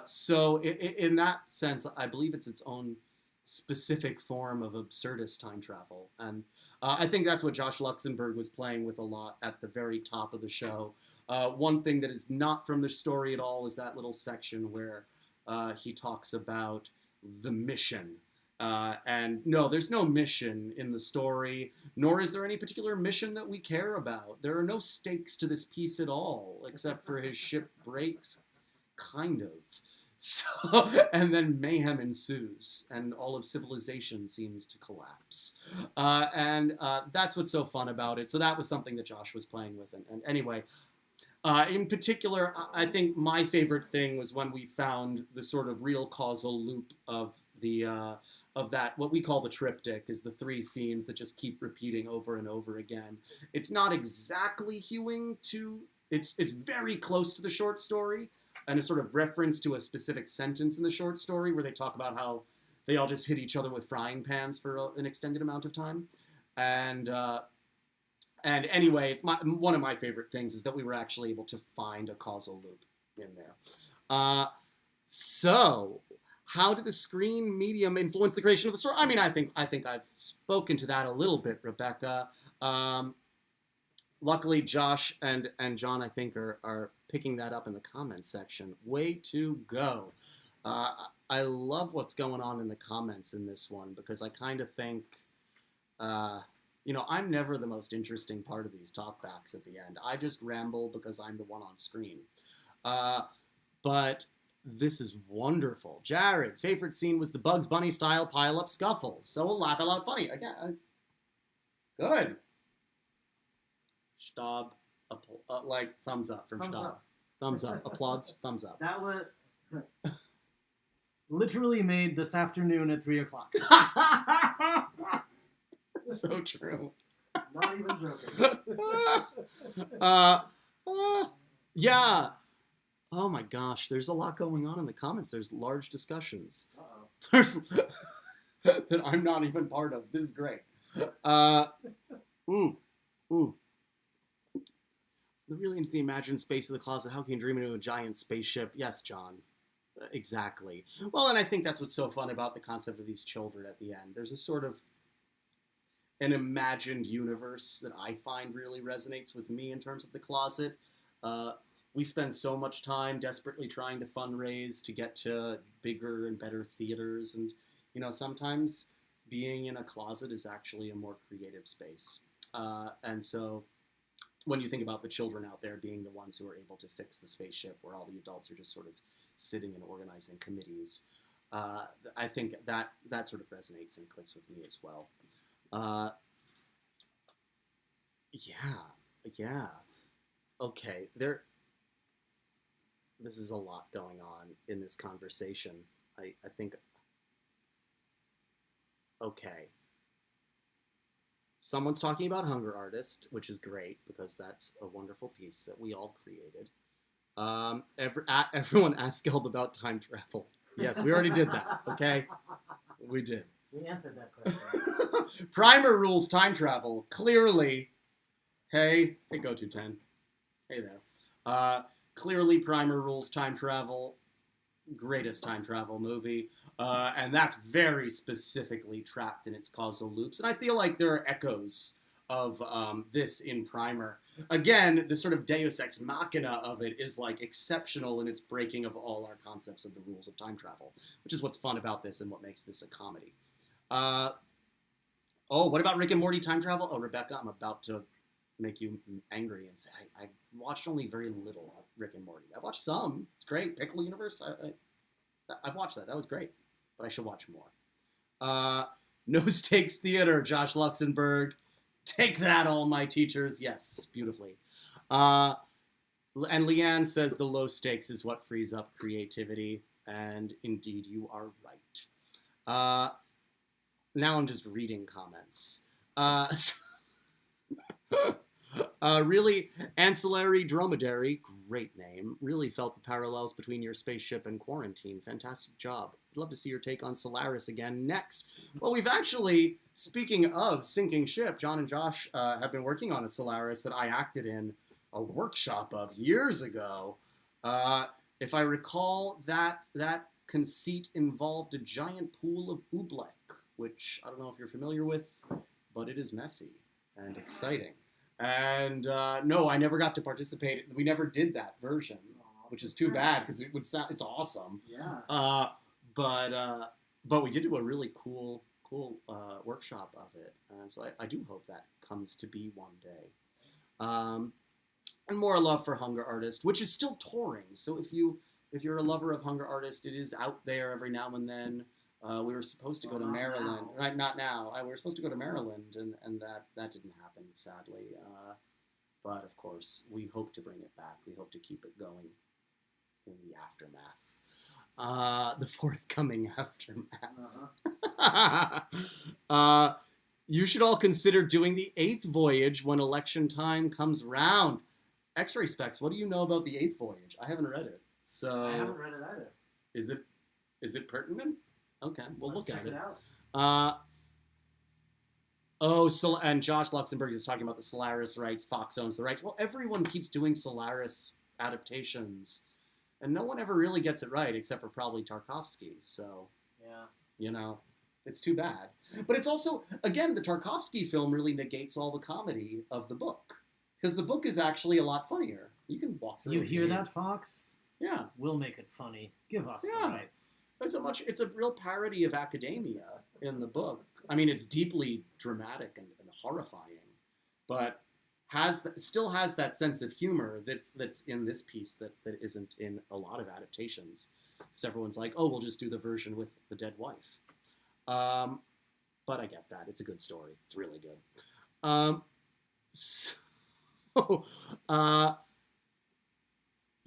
So in that sense, I believe it's its own specific form of absurdist time travel. And I think that's what Josh Luxenberg was playing with a lot at the very top of the show. One thing that is not from the story at all is that little section where he talks about the mission. And no, there's no mission in the story, nor is there any particular mission that we care about. There are no stakes to this piece at all, except for his ship breaks, kind of. So, and then mayhem ensues, and all of civilization seems to collapse. And that's what's so fun about it. So that was something that Josh was playing with. And anyway, in particular, I think my favorite thing was when we found the sort of real causal loop of the of that, what we call the triptych, is the three scenes that just keep repeating over and over again. It's not exactly hewing to, it's very close to the short story, and a sort of reference to a specific sentence in the short story where they talk about how they all just hit each other with frying pans for an extended amount of time. And anyway, it's one of my favorite things is that we were actually able to find a causal loop in there. So, how did the screen medium influence the creation of the story? I mean, I think I've spoken to that a little bit, Rebecca. Luckily, Josh and John, I think, are picking that up in the comments section. Way to go. I love what's going on in the comments in this one, because I kind of think, I'm never the most interesting part of these talkbacks at the end. I just ramble because I'm the one on screen. But this is wonderful. Jared, favorite scene was the Bugs Bunny style pile-up scuffle. So laugh out loud funny. Again, good. Stab, thumbs up from Stab. Thumbs up. Applauds, thumbs up. That was literally made this afternoon at 3 o'clock. So true. Not even joking. Yeah. Oh my gosh, there's a lot going on in the comments. There's large discussions. Uh-oh. There's that I'm not even part of. This is great. The really into the imagined space of the closet. How can you dream into a giant spaceship? Yes, John. Exactly. Well, and I think that's what's so fun about the concept of these children at the end. There's a sort of an imagined universe that I find really resonates with me in terms of the closet. We spend so much time desperately trying to fundraise to get to bigger and better theaters. And, sometimes being in a closet is actually a more creative space. And so when you think about the children out there being the ones who are able to fix the spaceship, where all the adults are just sort of sitting and organizing committees, I think that sort of resonates and clicks with me as well. Yeah. Okay, this is a lot going on in this conversation. I think, okay. Someone's talking about Hunger Artist, which is great, because that's a wonderful piece that we all created. Everyone asked Gelb about time travel. Yes, we already did that, okay? We did. We answered that question. Primer rules time travel. Clearly, hey, go to 10. Hey there. Clearly, Primer rules time travel. Greatest time travel movie. And that's very specifically trapped in its causal loops. And I feel like there are echoes of this in Primer. Again, the sort of deus ex machina of it is exceptional in its breaking of all our concepts of the rules of time travel, which is what's fun about this and what makes this a comedy. What about Rick and Morty time travel? Oh, Rebecca, I'm about to make you angry and say I've watched only very little of Rick and Morty. I've watched some. It's great. Pickle Universe. I've watched that. That was great. But I should watch more. No Stakes Theater, Josh Luxenberg. Take that, all my teachers. Yes, beautifully. And Leanne says the low stakes is what frees up creativity. And indeed, you are right. Now I'm just reading comments. Really, Ancillary Dromedary, great name. Really felt the parallels between your spaceship and Quarantine. Fantastic job. I'd love to see your take on Solaris again next. Well, we've actually, speaking of sinking ship, John and Josh have been working on a Solaris that I acted in a workshop of years ago. If I recall, that conceit involved a giant pool of oobleck, which I don't know if you're familiar with, but it is messy and exciting. And no, I never got to participate. We never did that version, which is too bad because it would sound, it's awesome. Yeah. But we did do a really cool workshop of it, and so I do hope that comes to be one day. And more love for Hunger Artist, which is still touring. So if if you're a lover of Hunger Artist, it is out there every now and then. We were supposed to go to Maryland. Right, not now. We were supposed to go to Maryland, and that didn't happen, sadly. But, of course, we hope to bring it back. We hope to keep it going in the aftermath. The forthcoming aftermath. You should all consider doing the 8th voyage when election time comes round. X-ray specs, what do you know about the 8th voyage? I haven't read it. So I haven't read it either. Is it pertinent? Okay, we'll Let's look at check it. Out. And Josh Luxenberg is talking about the Solaris rights. Fox owns the rights. Well, everyone keeps doing Solaris adaptations, and no one ever really gets it right, except for probably Tarkovsky. So, yeah, it's too bad. But it's also, again, the Tarkovsky film really negates all the comedy of the book, because the book is actually a lot funnier. You can walk through. You hear that, Fox? Yeah, we'll make it funny. Give us the rights. It's a real parody of academia in the book. I mean, it's deeply dramatic and horrifying, but still has that sense of humor that's in this piece that isn't in a lot of adaptations. Because everyone's like, oh, we'll just do the version with the dead wife. But I get that. It's a good story. It's really good.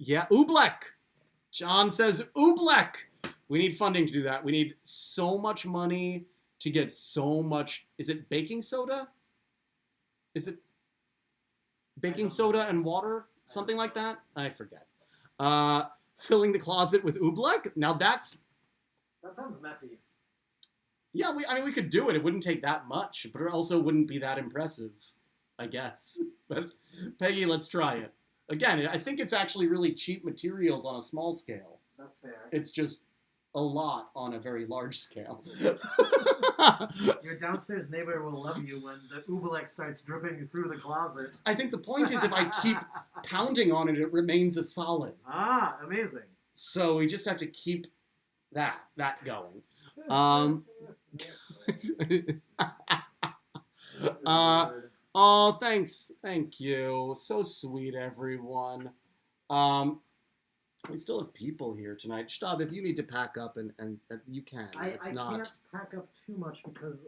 Yeah, Oobleck. John says Oobleck. We need funding to do that. We need so much money to get so much. Is it baking soda? Is it baking soda and water? Something like that? I forget. Filling the closet with Oobleck? Now that sounds messy. Yeah, we could do it. It wouldn't take that much, but it also wouldn't be that impressive, I guess. But Peggy, let's try it. Again, I think it's actually really cheap materials on a small scale. That's fair. It's just a lot on a very large scale. Your downstairs neighbor will love you when the Oobleck starts dripping through the closet. I think the point is if I keep pounding on it, it remains a solid. Ah, amazing. So we just have to keep that going. Oh, thanks. Thank you. So sweet, everyone. We still have people here tonight. Stab, if you need to pack up, and you can. I can't pack up too much because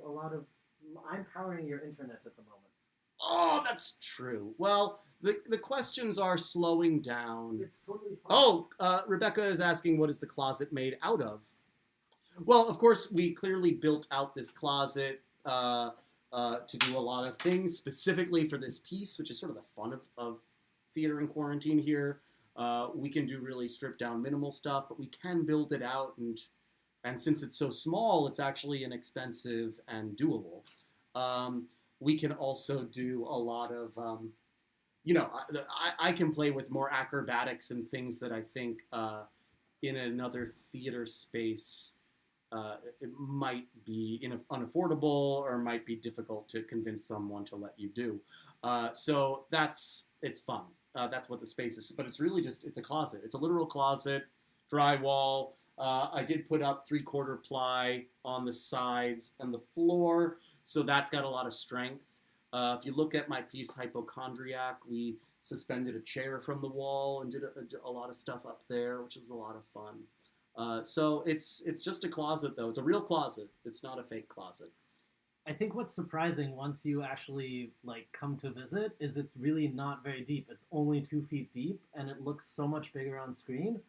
I'm powering your internet at the moment. Oh, that's true. Well, the questions are slowing down. It's totally fine. Oh, Rebecca is asking, what is the closet made out of? Well, of course, we clearly built out this closet to do a lot of things, specifically for this piece, which is sort of the fun of theater in quarantine here. We can do really stripped down minimal stuff, but we can build it out, and since it's so small, it's actually inexpensive and doable. We can also do a lot of, I can play with more acrobatics and things that I think in another theater space it might be unaffordable or might be difficult to convince someone to let you do. So it's fun. That's what the space is. But it's really it's a closet. It's a literal closet, drywall. I did put up 3/4 ply on the sides and the floor, so that's got a lot of strength. If you look at my piece, Hypochondriac, we suspended a chair from the wall and did a lot of stuff up there, which is a lot of fun. So it's just a closet, though. It's a real closet. It's not a fake closet. I think what's surprising once you actually come to visit is it's really not very deep. It's only 2 feet deep, and it looks so much bigger on screen.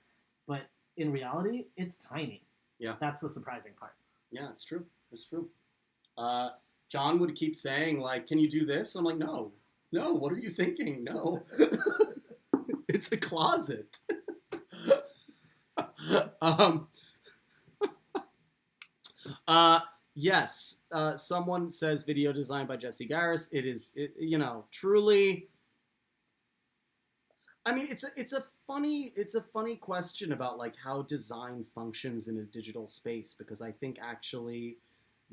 But in reality, it's tiny. Yeah. That's the surprising part. Yeah, it's true. It's true. John would keep saying, can you do this? I'm like, no, what are you thinking? No. It's a closet. Yes, someone says video design by Jesse Garris. It is, truly. I mean, it's a funny question about how design functions in a digital space, because I think actually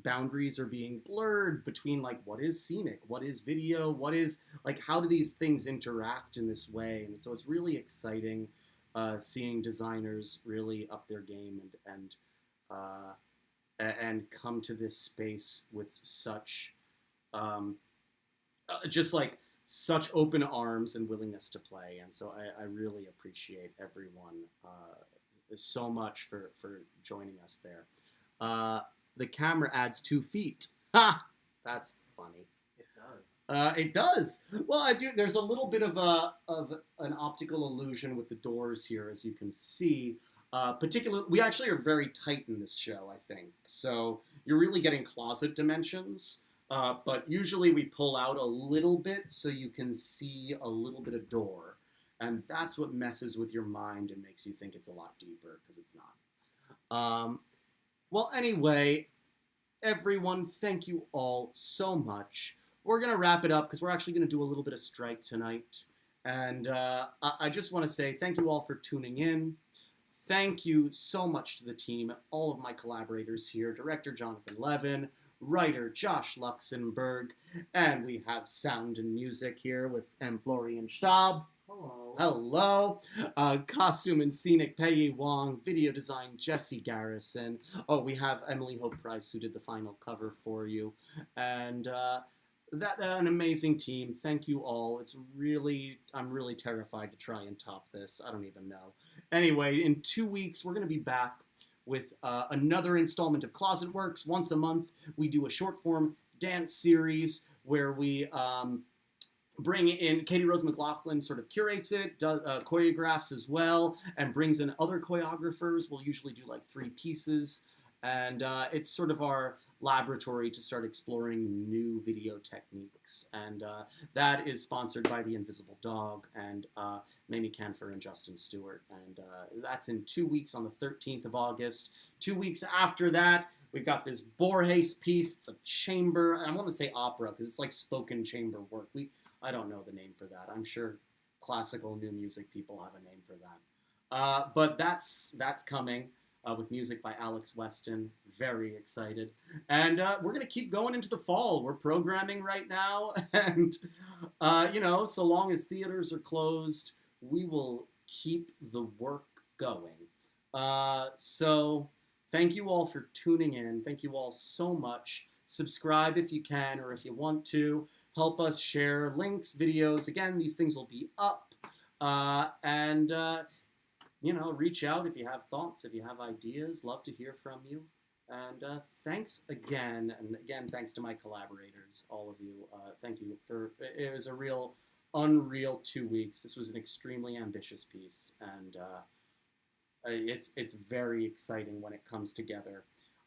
boundaries are being blurred between what is scenic, what is video, what is how do these things interact in this way, and so it's really exciting seeing designers really up their game and come to this space with such such open arms and willingness to play. And so I really appreciate everyone so much for joining us there. The camera adds 2 feet. Ha! That's funny. It does. It does. Well, I do. There's a little bit of an optical illusion with the doors here, as you can see. We actually are very tight in this show, I think. So you're really getting closet dimensions. But usually we pull out a little bit so you can see a little bit of door. And that's what messes with your mind and makes you think it's a lot deeper, because it's not. Well, anyway, everyone, thank you all so much. We're going to wrap it up because we're actually going to do a little bit of strike tonight. And I just want to say thank you all for tuning in. Thank you so much to the team, all of my collaborators here, director Jonathan Levin, writer Josh Luxenberg, and we have sound and music here with M. Florian Stab. Hello. Hello. Costume and scenic Peggy Wong, video design Jesse Garrison. Oh, we have Emily Hope Price who did the final cover for you. And an amazing team. Thank you all. I'm really terrified to try and top this. I don't even know. Anyway, in 2 weeks, we're going to be back with another installment of Closet Works. Once a month, we do a short form dance series where we bring in Katie Rose McLaughlin, sort of curates it, does choreographs as well, and brings in other choreographers. We'll usually do like 3 pieces. And it's sort of our laboratory to start exploring new video techniques. And that is sponsored by The Invisible Dog and Mamie Canfer and Justin Stewart. And that's in 2 weeks on the 13th of August. 2 weeks after that, we've got this Borges piece. It's a chamber. I want to say opera because it's like spoken chamber work. I don't know the name for that. I'm sure classical new music people have a name for that. But that's coming. With music by Alex Weston. Very excited. And we're going to keep going into the fall. We're programming right now. And, so long as theaters are closed, we will keep the work going. So thank you all for tuning in. Thank you all so much. Subscribe if you can or if you want to. Help us share links, videos. Again, these things will be up. Reach out if you have thoughts, if you have ideas. Love to hear from you. And thanks again. And again, thanks to my collaborators, all of you. Thank you it was a real, unreal 2 weeks. This was an extremely ambitious piece. And it's very exciting when it comes together.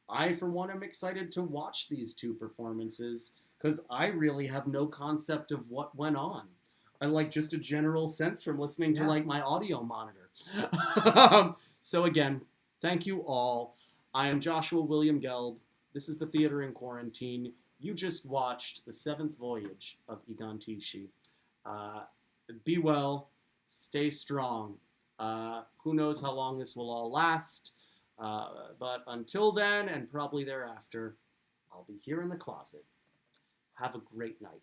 I, for one, am excited to watch these 2 performances because I really have no concept of what went on. I like just a general sense from listening to like my audio monitor. So again, thank you all. I am Joshua William Gelb. This is the Theater in Quarantine. You just watched the 7th voyage of Egon Tichy. Be well, stay strong. Who knows how long this will all last. But until then, and probably thereafter, I'll be here in the closet. Have a great night.